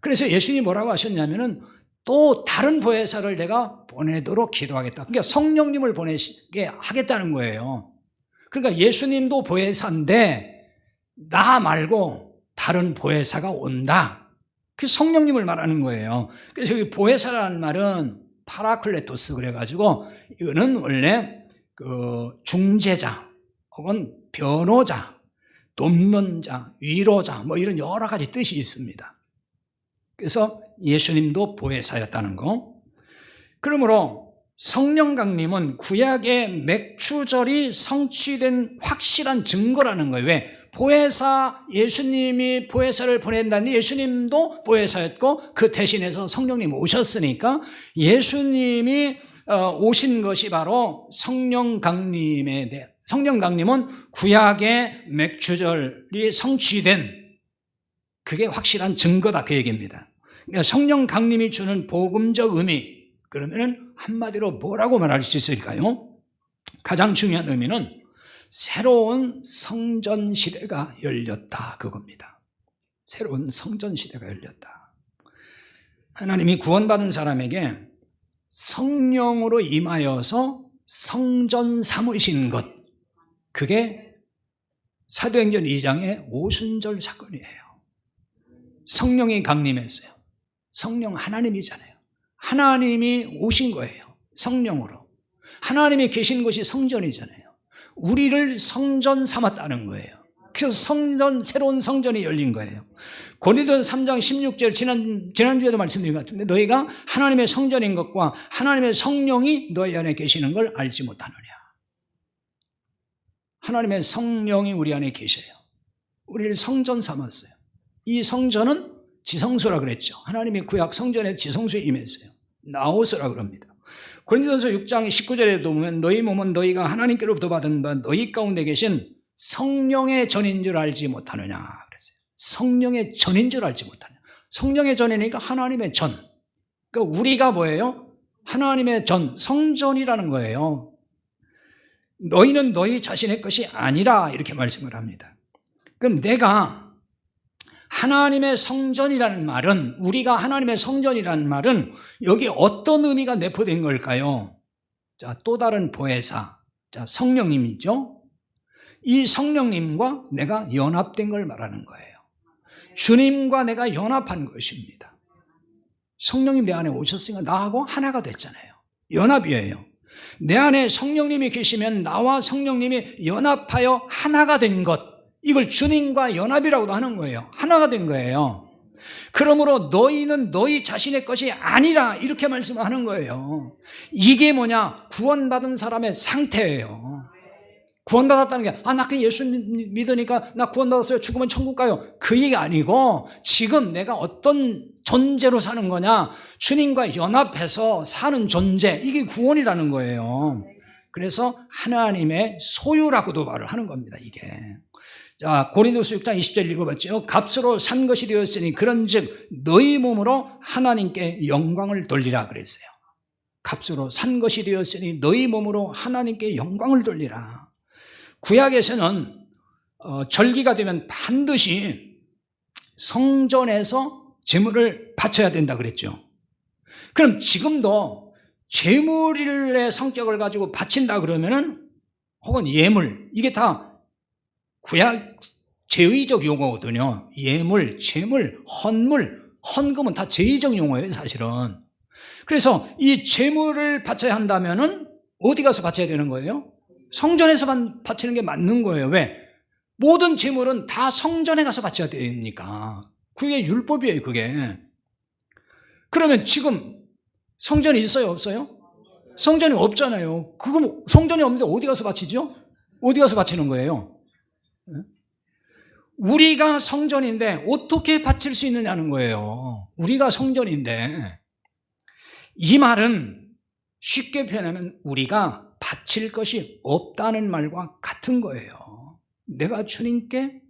그래서 예수님이 뭐라고 하셨냐면은 또 다른 보혜사를 내가 보내도록 기도하겠다. 그러니까 성령님을 보내게 하겠다는 거예요. 그러니까 예수님도 보혜사인데 나 말고 다른 보혜사가 온다. 그 성령님을 말하는 거예요. 그래서 여기 보혜사라는 말은 파라클레토스 그래가지고 이거는 원래 그 중재자 혹은 변호자, 돕는 자, 위로자 뭐 이런 여러 가지 뜻이 있습니다. 그래서 예수님도 보혜사였다는 거. 그러므로 성령 강림은 구약의 맥추절이 성취된 확실한 증거라는 거예요. 왜? 보혜사, 예수님이 보혜사를 보낸다니 예수님도 보혜사였고 그 대신해서 성령님 오셨으니까 예수님이 오신 것이 바로 성령 강림에 대해 성령 강림은 구약의 맥추절이 성취된 그게 확실한 증거다 그 얘기입니다. 그러니까 성령 강림이 주는 복음적 의미 그러면은 한마디로 뭐라고 말할 수 있을까요? 가장 중요한 의미는 새로운 성전 시대가 열렸다 그겁니다. 새로운 성전 시대가 열렸다. 하나님이 구원받은 사람에게 성령으로 임하여서 성전 삼으신 것 그게 사도행전 2장의 오순절 사건이에요. 성령이 강림했어요. 성령 하나님이잖아요. 하나님이 오신 거예요. 성령으로. 하나님이 계신 곳이 성전이잖아요. 우리를 성전 삼았다는 거예요. 그래서 새로운 성전이 열린 거예요. 고린도서 3장 16절 지난주에도 말씀드린 것 같은데 너희가 하나님의 성전인 것과 하나님의 성령이 너희 안에 계시는 걸 알지 못하느냐. 하나님의 성령이 우리 안에 계셔요. 우리를 성전 삼았어요. 이 성전은 지성소라 그랬죠. 하나님이 구약 성전에 지성소에 임했어요. 나오스라 그럽니다. 고린도전서 6장 19절에도 보면 너희 몸은 너희가 하나님께로부터 받은 바 너희 가운데 계신 성령의 전인 줄 알지 못하느냐 그랬어요. 성령의 전인 줄 알지 못하느냐. 성령의 전이니까 하나님의 전. 그러니까 우리가 뭐예요? 하나님의 전, 성전이라는 거예요. 너희는 너희 자신의 것이 아니라 이렇게 말씀을 합니다. 그럼 내가 하나님의 성전이라는 말은 우리가 하나님의 성전이라는 말은 여기 어떤 의미가 내포된 걸까요? 자, 또 다른 보혜사. 자, 성령님이죠. 이 성령님과 내가 연합된 걸 말하는 거예요. 주님과 내가 연합한 것입니다. 성령님 내 안에 오셨으니까 나하고 하나가 됐잖아요. 연합이에요. 내 안에 성령님이 계시면 나와 성령님이 연합하여 하나가 된 것. 이걸 주님과 연합이라고도 하는 거예요. 하나가 된 거예요. 그러므로 너희는 너희 자신의 것이 아니라 이렇게 말씀하는 거예요. 이게 뭐냐? 구원받은 사람의 상태예요. 구원받았다는 게 나 그냥 예수 믿으니까 나 구원받았어요. 죽으면 천국 가요. 그 얘기 아니고 지금 내가 어떤 존재로 사는 거냐? 주님과 연합해서 사는 존재. 이게 구원이라는 거예요. 그래서 하나님의 소유라고도 말을 하는 겁니다. 이게. 자, 고린도서 6장 20절 읽어봤죠. 값으로 산 것이 되었으니 그런즉 너희 몸으로 하나님께 영광을 돌리라 그랬어요. 값으로 산 것이 되었으니 너희 몸으로 하나님께 영광을 돌리라. 구약에서는 절기가 되면 반드시 성전에서 제물을 바쳐야 된다 그랬죠. 그럼 지금도 제물의 성격을 가지고 바친다 그러면은 혹은 예물 이게 다 구약 제의적 용어거든요. 예물, 제물, 헌물, 헌금은 다 제의적 용어예요, 사실은. 그래서 이 재물을 바쳐야 한다면은 어디 가서 바쳐야 되는 거예요? 성전에서만 바치는 게 맞는 거예요. 왜? 모든 재물은 다 성전에 가서 바쳐야 되니까. 그게 율법이에요, 그게. 그러면 지금 성전이 있어요, 없어요? 성전이 없잖아요. 그럼 성전이 없는데 어디 가서 바치죠? 어디 가서 바치는 거예요? 우리가 성전인데 어떻게 바칠 수 있느냐는 거예요. 우리가 성전인데. 이 말은 쉽게 표현하면 우리가 바칠 것이 없다는 말과 같은 거예요. 내가 주님께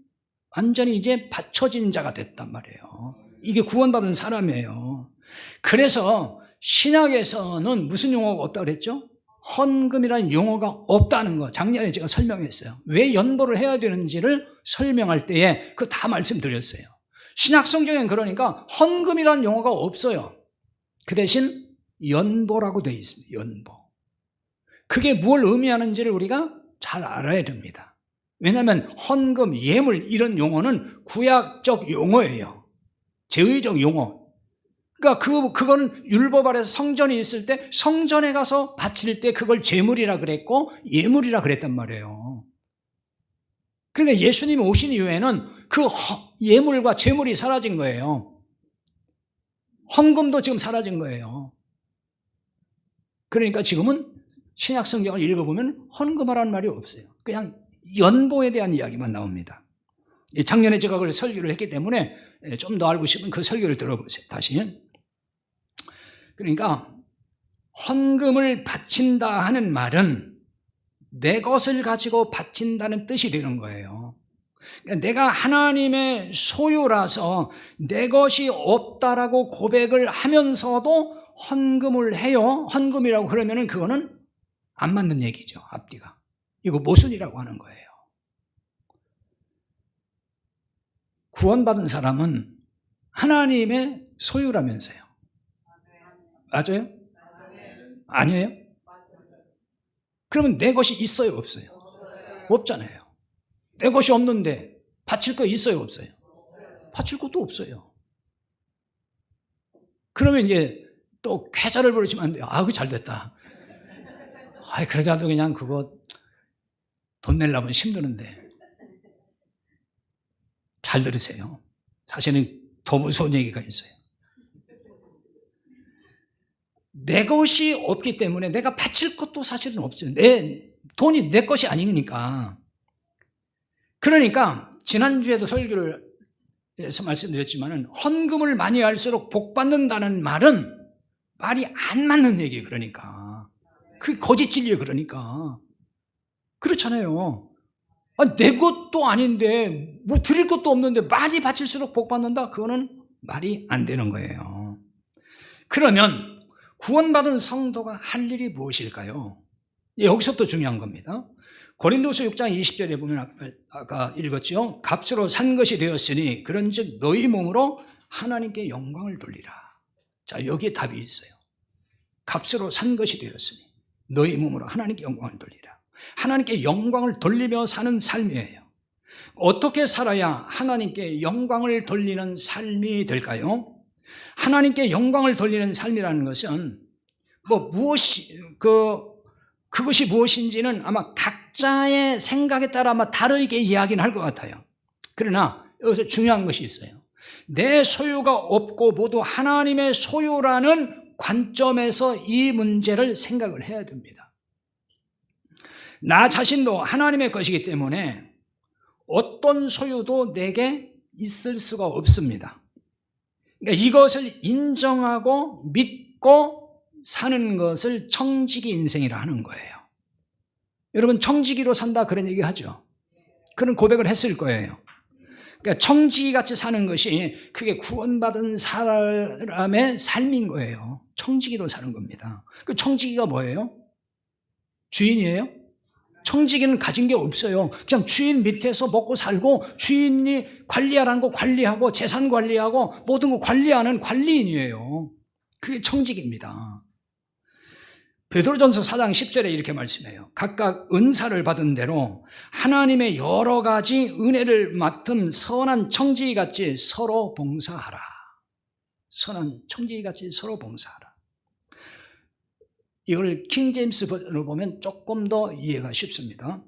완전히 이제 바쳐진 자가 됐단 말이에요. 이게 구원받은 사람이에요. 그래서 신약에서는 무슨 용어가 없다고 그랬죠? 헌금이라는 용어가 없다는 거 작년에 제가 설명했어요. 왜 연보를 해야 되는지를 설명할 때에 그거 다 말씀드렸어요. 신약 성경엔 그러니까 헌금이라는 용어가 없어요. 그 대신 연보라고 되어 있습니다. 연보. 그게 뭘 의미하는지를 우리가 잘 알아야 됩니다. 왜냐하면 헌금, 예물 이런 용어는 구약적 용어예요. 제의적 용어. 그러니까 그거는 율법 아래서 성전이 있을 때 성전에 가서 바칠 때 그걸 제물이라 그랬고 예물이라 그랬단 말이에요. 그러니까 예수님이 오신 이후에는 그 예물과 제물이 사라진 거예요. 헌금도 지금 사라진 거예요. 그러니까 지금은 신약 성경을 읽어보면 헌금하라는 말이 없어요. 그냥 연보에 대한 이야기만 나옵니다. 작년에 제가 그걸 설교를 했기 때문에 좀 더 알고 싶으면 그 설교를 들어보세요. 다시. 그러니까 헌금을 바친다 하는 말은 내 것을 가지고 바친다는 뜻이 되는 거예요. 그러니까 내가 하나님의 소유라서 내 것이 없다라고 고백을 하면서도 헌금을 해요. 헌금이라고 그러면은 그거는 안 맞는 얘기죠. 앞뒤가. 이거 모순이라고 하는 거예요. 구원받은 사람은 하나님의 소유라면서요. 맞아요? 아니에요? 그러면 내 것이 있어요, 없어요? 없잖아요. 내 것이 없는데 바칠 거 있어요, 없어요? 바칠 것도 없어요. 그러면 이제 또 쾌자를 부르시면 안 돼요. 아, 그거 잘 됐다. 아, 그러자도 그냥 그거 돈 내려면 힘드는데. 잘 들으세요. 사실은 더 무서운 얘기가 있어요. 내 것이 없기 때문에 내가 바칠 것도 사실은 없어요. 돈이 내 것이 아니니까. 그러니까 지난주에도 설교를 해서 말씀드렸지만은 헌금을 많이 할수록 복 받는다는 말은 말이 안 맞는 얘기예요. 그러니까 그 거짓 진리예요. 그러니까 그렇잖아요. 내 것도 아닌데 뭐 드릴 것도 없는데 많이 바칠수록 복 받는다? 그거는 말이 안 되는 거예요. 그러면 구원받은 성도가 할 일이 무엇일까요? 여기서부터 중요한 겁니다. 고린도서 6장 20절에 보면 아까 읽었죠. 값으로 산 것이 되었으니 그런즉 너희 몸으로 하나님께 영광을 돌리라. 자, 여기에 답이 있어요. 값으로 산 것이 되었으니 너희 몸으로 하나님께 영광을 돌리라. 하나님께 영광을 돌리며 사는 삶이에요. 어떻게 살아야 하나님께 영광을 돌리는 삶이 될까요? 하나님께 영광을 돌리는 삶이라는 것은 그것이 무엇인지는 아마 각자의 생각에 따라 아마 다르게 이야기는 할 것 같아요. 그러나 여기서 중요한 것이 있어요. 내 소유가 없고 모두 하나님의 소유라는 관점에서 이 문제를 생각을 해야 됩니다. 나 자신도 하나님의 것이기 때문에 어떤 소유도 내게 있을 수가 없습니다. 그러니까 이것을 인정하고 믿고 사는 것을 청지기 인생이라 하는 거예요. 여러분 청지기로 산다 그런 얘기 하죠. 그런 고백을 했을 거예요. 그러니까 청지기 같이 사는 것이 그게 구원받은 사람의 삶인 거예요. 청지기로 사는 겁니다. 그 청지기가 뭐예요? 주인이에요? 청지기는 가진 게 없어요. 그냥 주인 밑에서 먹고 살고 주인이 관리하라는 거 관리하고 재산 관리하고 모든 거 관리하는 관리인이에요. 그게 청지기입니다. 베드로전서 4장 10절에 이렇게 말씀해요. 각각 은사를 받은 대로 하나님의 여러 가지 은혜를 맡은 선한 청지기같이 서로 봉사하라. 선한 청지기같이 서로 봉사하라. 이걸 킹제임스 버전으로 보면 조금 더 이해가 쉽습니다.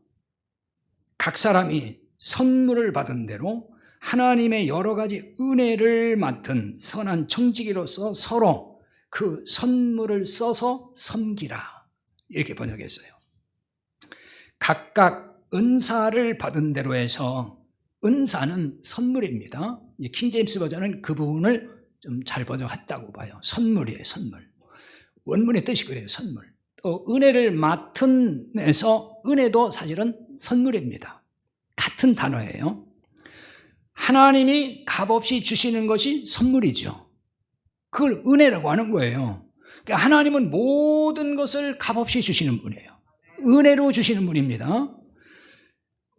각 사람이 선물을 받은 대로 하나님의 여러 가지 은혜를 맡은 선한 청지기로서 서로 그 선물을 써서 섬기라, 이렇게 번역했어요. 각각 은사를 받은 대로 해서, 은사는 선물입니다. 킹제임스 버전은 그 부분을 좀 잘 번역했다고 봐요. 선물이에요, 선물. 원문의 뜻이 그래요, 선물. 또 은혜를 맡은 에서, 은혜도 사실은 선물입니다. 같은 단어예요. 하나님이 값없이 주시는 것이 선물이죠. 그걸 은혜라고 하는 거예요. 그러니까 하나님은 모든 것을 값없이 주시는 분이에요. 은혜로 주시는 분입니다.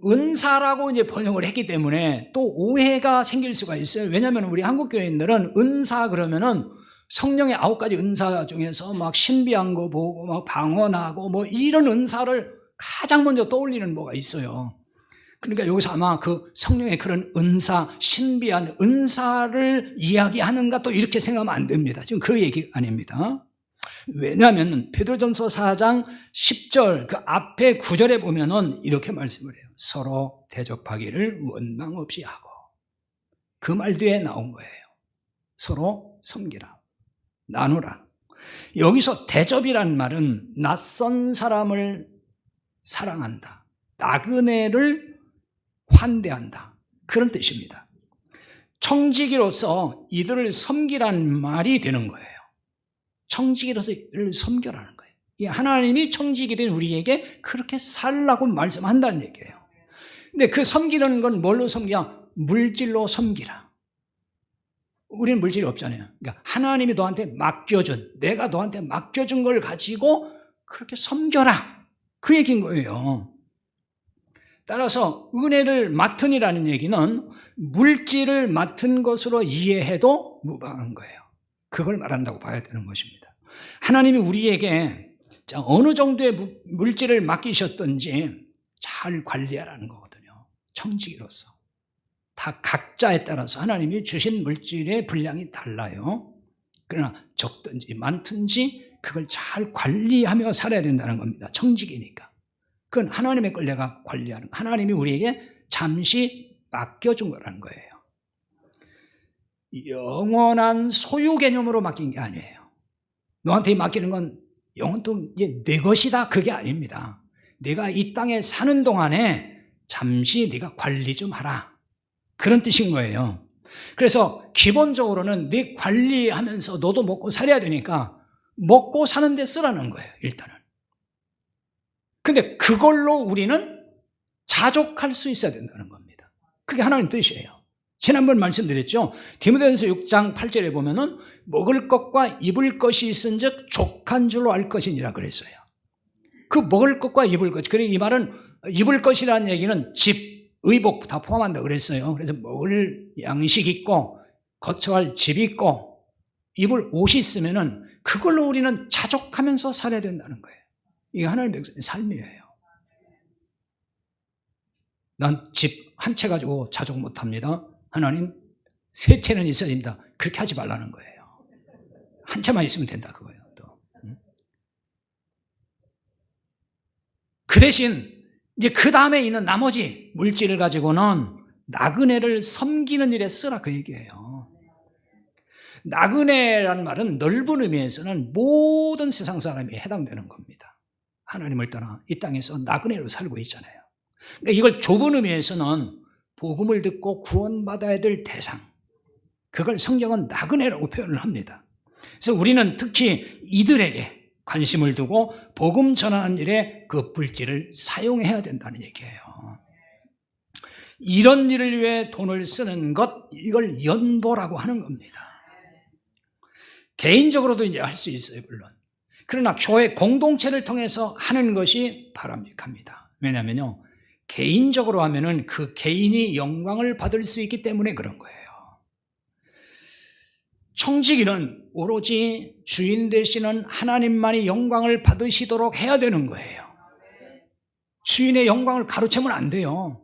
은사라고 이제 번역을 했기 때문에 또 오해가 생길 수가 있어요. 왜냐하면 우리 한국 교인들은 은사 그러면은 성령의 9가지 은사 중에서 막 신비한 거 보고 막 방언하고 뭐 이런 은사를 가장 먼저 떠올리는 뭐가 있어요. 그러니까 여기서 아마 그 성령의 그런 은사, 신비한 은사를 이야기하는가 또 이렇게 생각하면 안 됩니다. 지금 그 얘기 아닙니다. 왜냐하면 베드로전서 4장 10절 그 앞에 9절에 보면은 이렇게 말씀을 해요. 서로 대접하기를 원망 없이 하고. 그 말 뒤에 나온 거예요. 서로 섬기라, 나누라. 여기서 대접이란 말은 낯선 사람을 사랑한다, 나그네를 환대한다, 그런 뜻입니다. 청지기로서 이들을 섬기란 말이 되는 거예요. 청지기로서 이들을 섬겨라는 거예요. 이 하나님이 청지기된 우리에게 그렇게 살라고 말씀한다는 얘기예요. 근데 그 섬기는 건 뭘로 섬기냐? 물질로 섬기라. 우리는 물질이 없잖아요. 그러니까 하나님이 너한테 맡겨준, 내가 너한테 맡겨준 걸 가지고 그렇게 섬겨라, 그 얘기인 거예요. 따라서 은혜를 맡은이라는 얘기는 물질을 맡은 것으로 이해해도 무방한 거예요. 그걸 말한다고 봐야 되는 것입니다. 하나님이 우리에게 어느 정도의 물질을 맡기셨든지 잘 관리하라는 거거든요. 청지기로서. 다 각자에 따라서 하나님이 주신 물질의 분량이 달라요. 그러나 적든지 많든지 그걸 잘 관리하며 살아야 된다는 겁니다. 청지기니까. 그건 하나님의 걸 내가 관리하는 거. 하나님이 우리에게 잠시 맡겨준 거라는 거예요. 영원한 소유 개념으로 맡긴 게 아니에요. 너한테 맡기는 건 영원토록 이제 내 것이다, 그게 아닙니다. 내가 이 땅에 사는 동안에 잠시 네가 관리 좀 하라, 그런 뜻인 거예요. 그래서 기본적으로는 네 관리하면서 너도 먹고 살아야 되니까 먹고 사는 데 쓰라는 거예요, 일단은. 근데 그걸로 우리는 자족할 수 있어야 된다는 겁니다. 그게 하나님 뜻이에요. 지난번 말씀드렸죠. 디모데전서 6장 8절에 보면은 먹을 것과 입을 것이 있은즉 족한 줄로 알 것이니라 그랬어요. 그 먹을 것과 입을 것, 그리고 이 말은 입을 것이라는 얘기는 집, 의복 다 포함한다 그랬어요. 그래서 먹을 양식 있고 거처할 집 있고 입을 옷이 있으면은 그걸로 우리는 자족하면서 살아야 된다는 거예요. 이게 하나님의 삶이에요. 난 집 한 채 가지고 자족 못합니다. 하나님, 3채는 있어야 됩니다. 그렇게 하지 말라는 거예요. 한 채만 있으면 된다, 그거예요. 또. 그 대신 이제 그 다음에 있는 나머지 물질을 가지고는 나그네를 섬기는 일에 쓰라, 그 얘기예요. 나그네라는 말은 넓은 의미에서는 모든 세상 사람이 해당되는 겁니다. 하나님을 떠나 이 땅에서 나그네로 살고 있잖아요. 그러니까 이걸 좁은 의미에서는 복음을 듣고 구원받아야 될 대상, 그걸 성경은 나그네라고 표현을 합니다. 그래서 우리는 특히 이들에게 관심을 두고 복음 전하는 일에 그 물질을 사용해야 된다는 얘기예요. 이런 일을 위해 돈을 쓰는 것, 이걸 연보라고 하는 겁니다. 개인적으로도 이제 할 수 있어요, 물론. 그러나 교회 공동체를 통해서 하는 것이 바람직합니다. 왜냐하면요, 개인적으로 하면은 그 개인이 영광을 받을 수 있기 때문에 그런 거예요. 청지기는 오로지 주인 되시는 하나님만이 영광을 받으시도록 해야 되는 거예요. 주인의 영광을 가로채면 안 돼요.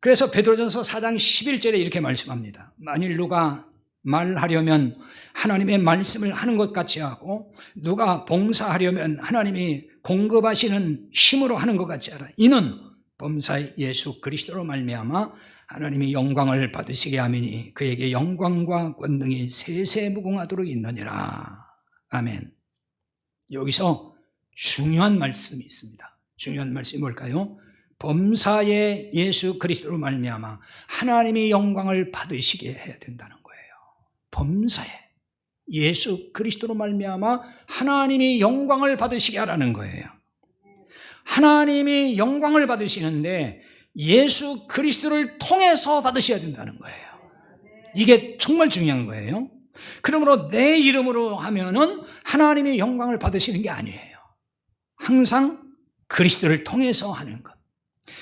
그래서 베드로전서 4장 11절에 이렇게 말씀합니다. 만일 누가 말하려면 하나님의 말씀을 하는 것 같이 하고, 누가 봉사하려면 하나님이 공급하시는 힘으로 하는 것 같지 않아. 이는 범사의 예수 그리스도로 말미암아 하나님이 영광을 받으시게 하미니 그에게 영광과 권능이 세세무궁하도록 있느니라. 아멘. 여기서 중요한 말씀이 있습니다. 중요한 말씀이 뭘까요? 범사의 예수 그리스도로 말미암아 하나님이 영광을 받으시게 해야 된다는 거예요. 범사에 예수 그리스도로 말미암아 하나님이 영광을 받으시게 하라는 거예요. 하나님이 영광을 받으시는데 예수 그리스도를 통해서 받으셔야 된다는 거예요. 이게 정말 중요한 거예요. 그러므로 내 이름으로 하면은 하나님이 영광을 받으시는 게 아니에요. 항상 그리스도를 통해서 하는 것.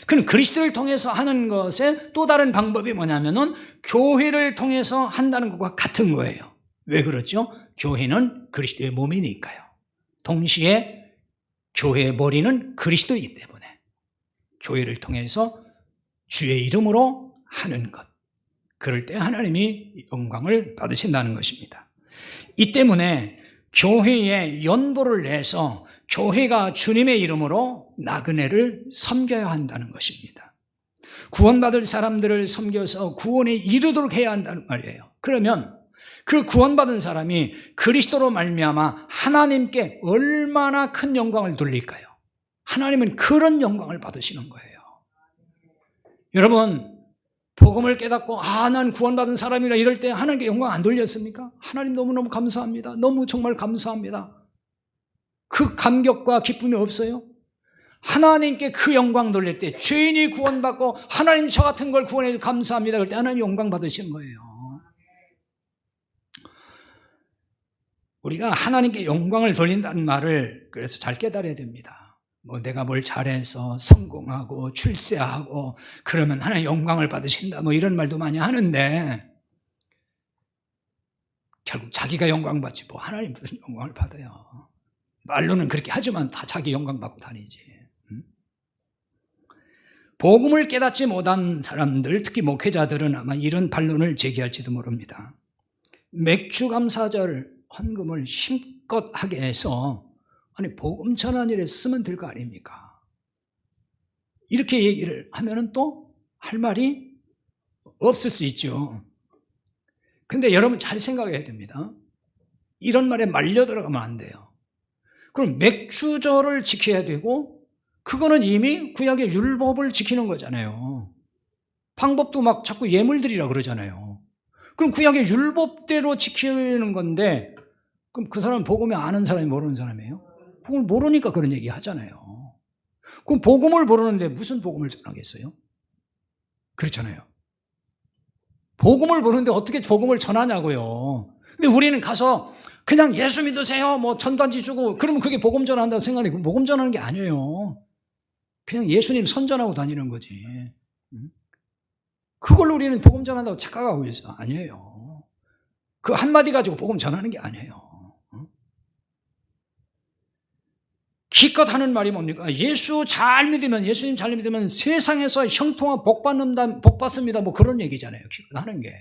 그럼 그리스도를 통해서 하는 것의 또 다른 방법이 뭐냐면은 교회를 통해서 한다는 것과 같은 거예요. 왜 그렇죠? 교회는 그리스도의 몸이니까요. 동시에 교회의 머리는 그리스도이기 때문에 교회를 통해서 주의 이름으로 하는 것. 그럴 때 하나님이 영광을 받으신다는 것입니다. 이 때문에 교회에 연보를 내서 교회가 주님의 이름으로 나그네를 섬겨야 한다는 것입니다. 구원받을 사람들을 섬겨서 구원에 이르도록 해야 한다는 말이에요. 그러면 그 구원받은 사람이 그리스도로 말미암아 하나님께 얼마나 큰 영광을 돌릴까요? 하나님은 그런 영광을 받으시는 거예요. 여러분, 복음을 깨닫고 난 구원받은 사람이라 이럴 때 하나님께 영광 안 돌렸습니까? 하나님 너무너무 감사합니다. 너무 정말 감사합니다. 그 감격과 기쁨이 없어요? 하나님께 그 영광 돌릴 때 죄인이 구원받고 하나님 저 같은 걸 구원해 감사합니다. 그럴 때 하나님 영광 받으시는 거예요. 우리가 하나님께 영광을 돌린다는 말을 그래서 잘 깨달아야 됩니다. 내가 뭘 잘해서 성공하고 출세하고 그러면 하나님 영광을 받으신다 이런 말도 많이 하는데 결국 자기가 영광 받지 하나님 무슨 영광을 받아요. 말로는 그렇게 하지만 다 자기 영광 받고 다니지. 복음을 깨닫지 못한 사람들, 특히 목회자들은 아마 이런 반론을 제기할지도 모릅니다. 맥주감사절 헌금을 힘껏 하게 해서 복음 전한 일에 쓰면 될 거 아닙니까? 이렇게 얘기를 하면은 또 할 말이 없을 수 있죠. 근데 여러분 잘 생각해야 됩니다. 이런 말에 말려 들어가면 안 돼요. 그럼 맥주절을 지켜야 되고 그거는 이미 구약의 율법을 지키는 거잖아요. 방법도 막 자꾸 예물들이라 그러잖아요. 그럼 구약의 율법대로 지키는 건데 그럼 그 사람은 복음을 아는 사람이 모르는 사람이에요? 복음을 모르니까 그런 얘기 하잖아요. 그럼 복음을 모르는데 무슨 복음을 전하겠어요? 그렇잖아요. 복음을 모르는데 어떻게 복음을 전하냐고요. 근데 우리는 가서 그냥 예수 믿으세요 전단지 주고 그러면 그게 복음 전한다고 생각해. 복음 전하는 게 아니에요. 그냥 예수님 선전하고 다니는 거지. 그걸로 우리는 복음 전한다고 착각하고 있어요. 아니에요. 그 한마디 가지고 복음 전하는 게 아니에요. 기껏 하는 말이 뭡니까? 예수님 잘 믿으면 세상에서 형통한 복 받습니다. 그런 얘기잖아요. 기껏 하는 게.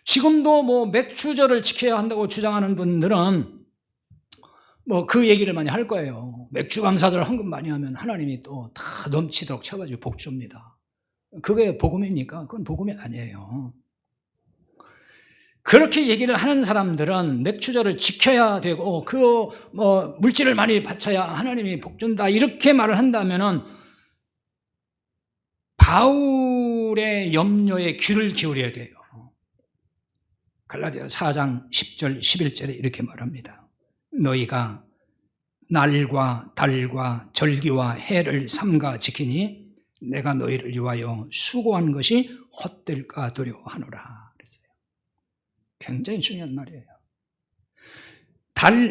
지금도 맥주절을 지켜야 한다고 주장하는 분들은 그 얘기를 많이 할 거예요. 맥주 감사절 헌금 많이 하면 하나님이 또 다 넘치도록 쳐가지고 복 줍니다. 그게 복음입니까? 그건 복음이 아니에요. 그렇게 얘기를 하는 사람들은 맥주절을 지켜야 되고 물질을 많이 바쳐야 하나님이 복 준다 이렇게 말을 한다면은 바울의 염려에 귀를 기울여야 돼요. 갈라디아 4장 10절 11절에 이렇게 말합니다. 너희가 날과 달과 절기와 해를 삼가 지키니 내가 너희를 위하여 수고한 것이 헛될까 두려워하노라. 그랬어요. 굉장히 중요한 말이에요.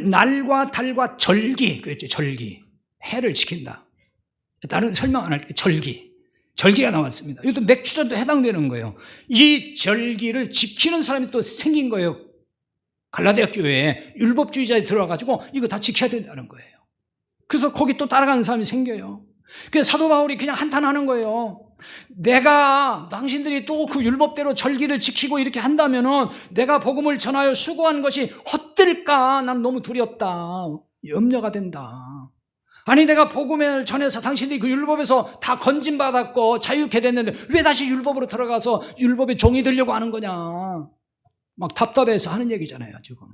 날과 달과 절기, 그랬죠. 절기. 해를 지킨다. 다른 설명 안 할게요. 절기가 나왔습니다. 이것도 맥주전도 해당되는 거예요. 이 절기를 지키는 사람이 또 생긴 거예요. 갈라디아 교회에 율법주의자에 들어와가지고 이거 다 지켜야 된다는 거예요. 그래서 거기 또 따라가는 사람이 생겨요. 그래서 사도 바울이 그냥 한탄하는 거예요. 내가 당신들이 또 그 율법대로 절기를 지키고 이렇게 한다면은 내가 복음을 전하여 수고한 것이 헛될까? 난 너무 두렵다. 염려가 된다. 아니 내가 복음을 전해서 당신들이 그 율법에서 다 건진받았고 자유케 됐는데 왜 다시 율법으로 들어가서 율법의 종이 되려고 하는 거냐. 막 답답해서 하는 얘기잖아요 지금.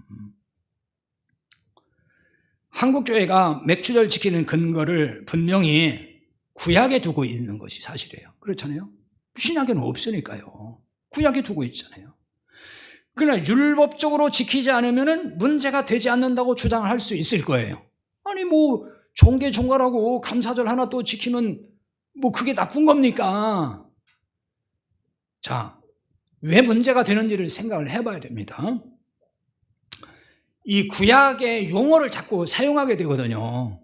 한국교회가 맥주절 지키는 근거를 분명히 구약에 두고 있는 것이 사실이에요. 그렇잖아요. 신약에는 없으니까요. 구약에 두고 있잖아요. 그러나 율법적으로 지키지 않으면 문제가 되지 않는다고 주장을 할 수 있을 거예요. 아니 뭐 종계 종가라고 감사절 하나 또 지키면 뭐 그게 나쁜 겁니까? 자, 왜 문제가 되는지를 생각을 해봐야 됩니다. 이 구약의 용어를 자꾸 사용하게 되거든요.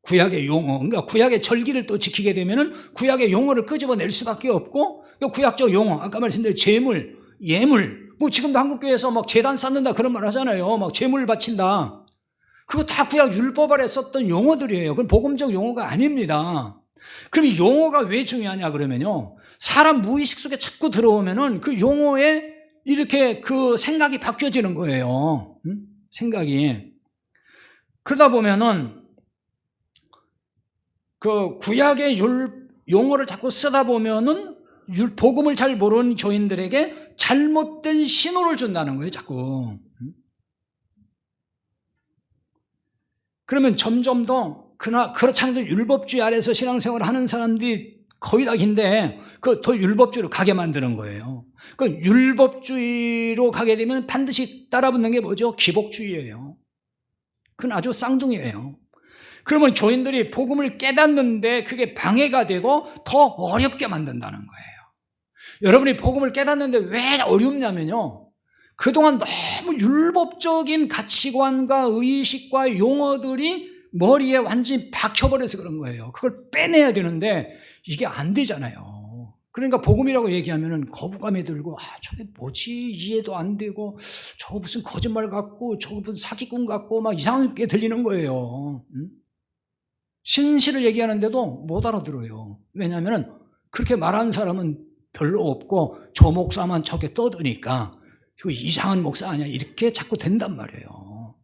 구약의 용어, 그러니까 구약의 절기를 또 지키게 되면은 구약의 용어를 끄집어낼 수밖에 없고, 구약적 용어, 아까 말씀드린 제물, 예물, 뭐 지금도 한국교회에서 막 제단 쌓는다 그런 말 하잖아요. 막 제물 바친다. 그거 다 구약 율법 아래 썼던 용어들이에요. 그건 복음적 용어가 아닙니다. 그럼 이 용어가 왜 중요하냐 그러면요. 사람 무의식 속에 자꾸 들어오면은 그 용어에 이렇게 그 생각이 바뀌어지는 거예요. 생각이. 그러다 보면은 그 구약의 용어를 자꾸 쓰다 보면은 복음을 잘 모르는 교인들에게 잘못된 신호를 준다는 거예요, 자꾸. 그러면 점점 더, 그렇지 않아도 율법주의 아래서 신앙생활을 하는 사람들이 거의 다 긴데, 더 율법주의로 가게 만드는 거예요. 그 율법주의로 가게 되면 반드시 따라붙는 게 뭐죠? 기복주의예요. 그건 아주 쌍둥이에요. 그러면 교인들이 복음을 깨닫는데 그게 방해가 되고 더 어렵게 만든다는 거예요. 여러분이 복음을 깨닫는데 왜 어렵냐면요. 그동안 너무 율법적인 가치관과 의식과 용어들이 머리에 완전히 박혀버려서 그런 거예요. 그걸 빼내야 되는데 이게 안 되잖아요. 그러니까 복음이라고 얘기하면 거부감이 들고 저게 뭐지 이해도 안 되고 저거 무슨 거짓말 같고 저거 무슨 사기꾼 같고 막 이상하게 들리는 거예요. 신실을 얘기하는데도 못 알아들어요. 왜냐하면 그렇게 말하는 사람은 별로 없고 저 목사만 저게 떠드니까 이상한 목사 아니야 이렇게 자꾸 된단 말이에요.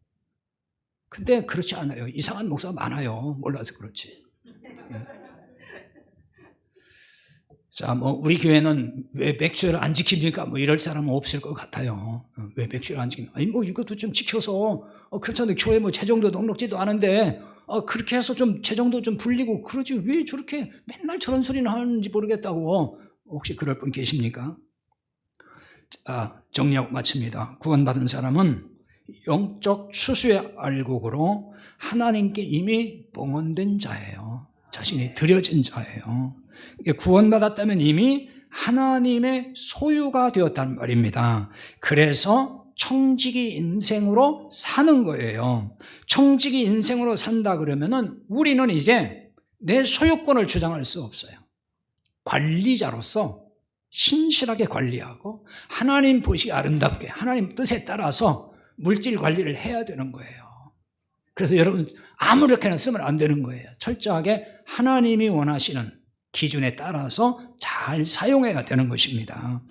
근데 그렇지 않아요. 이상한 목사가 많아요. 몰라서 그렇지. 자, 뭐 우리 교회는 왜 맥주를 안 지킵니까? 뭐 이럴 사람은 없을 것 같아요. 왜 맥주를 안 지킵니까? 아니 뭐 이것도 좀 지켜서 그렇잖아요. 교회 뭐 재정도 넉넉지도 않은데 그렇게 해서 좀 재정도 좀 불리고 그러지 왜 저렇게 맨날 저런 소리는 하는지 모르겠다고. 혹시 그럴 분 계십니까? 자, 정리하고 마칩니다. 구원받은 사람은 영적 추수의 알곡으로 하나님께 이미 봉헌된 자예요. 자신이 드려진 자예요. 구원받았다면 이미 하나님의 소유가 되었다는 말입니다. 그래서 청지기 인생으로 사는 거예요. 청지기 인생으로 산다 그러면은 우리는 이제 내 소유권을 주장할 수 없어요. 관리자로서 신실하게 관리하고 하나님 보시기 아름답게 하나님 뜻에 따라서 물질 관리를 해야 되는 거예요. 그래서 여러분 아무렇게나 쓰면 안 되는 거예요. 철저하게 하나님이 원하시는 기준에 따라서 잘 사용해야 되는 것입니다.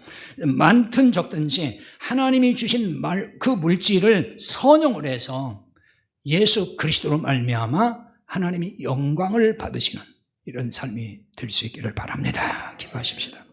많든 적든지 하나님이 주신 그 물질을 선용을 해서 예수 그리스도로 말미암아 하나님이 영광을 받으시는 이런 삶이 될 수 있기를 바랍니다. 기도하십시다.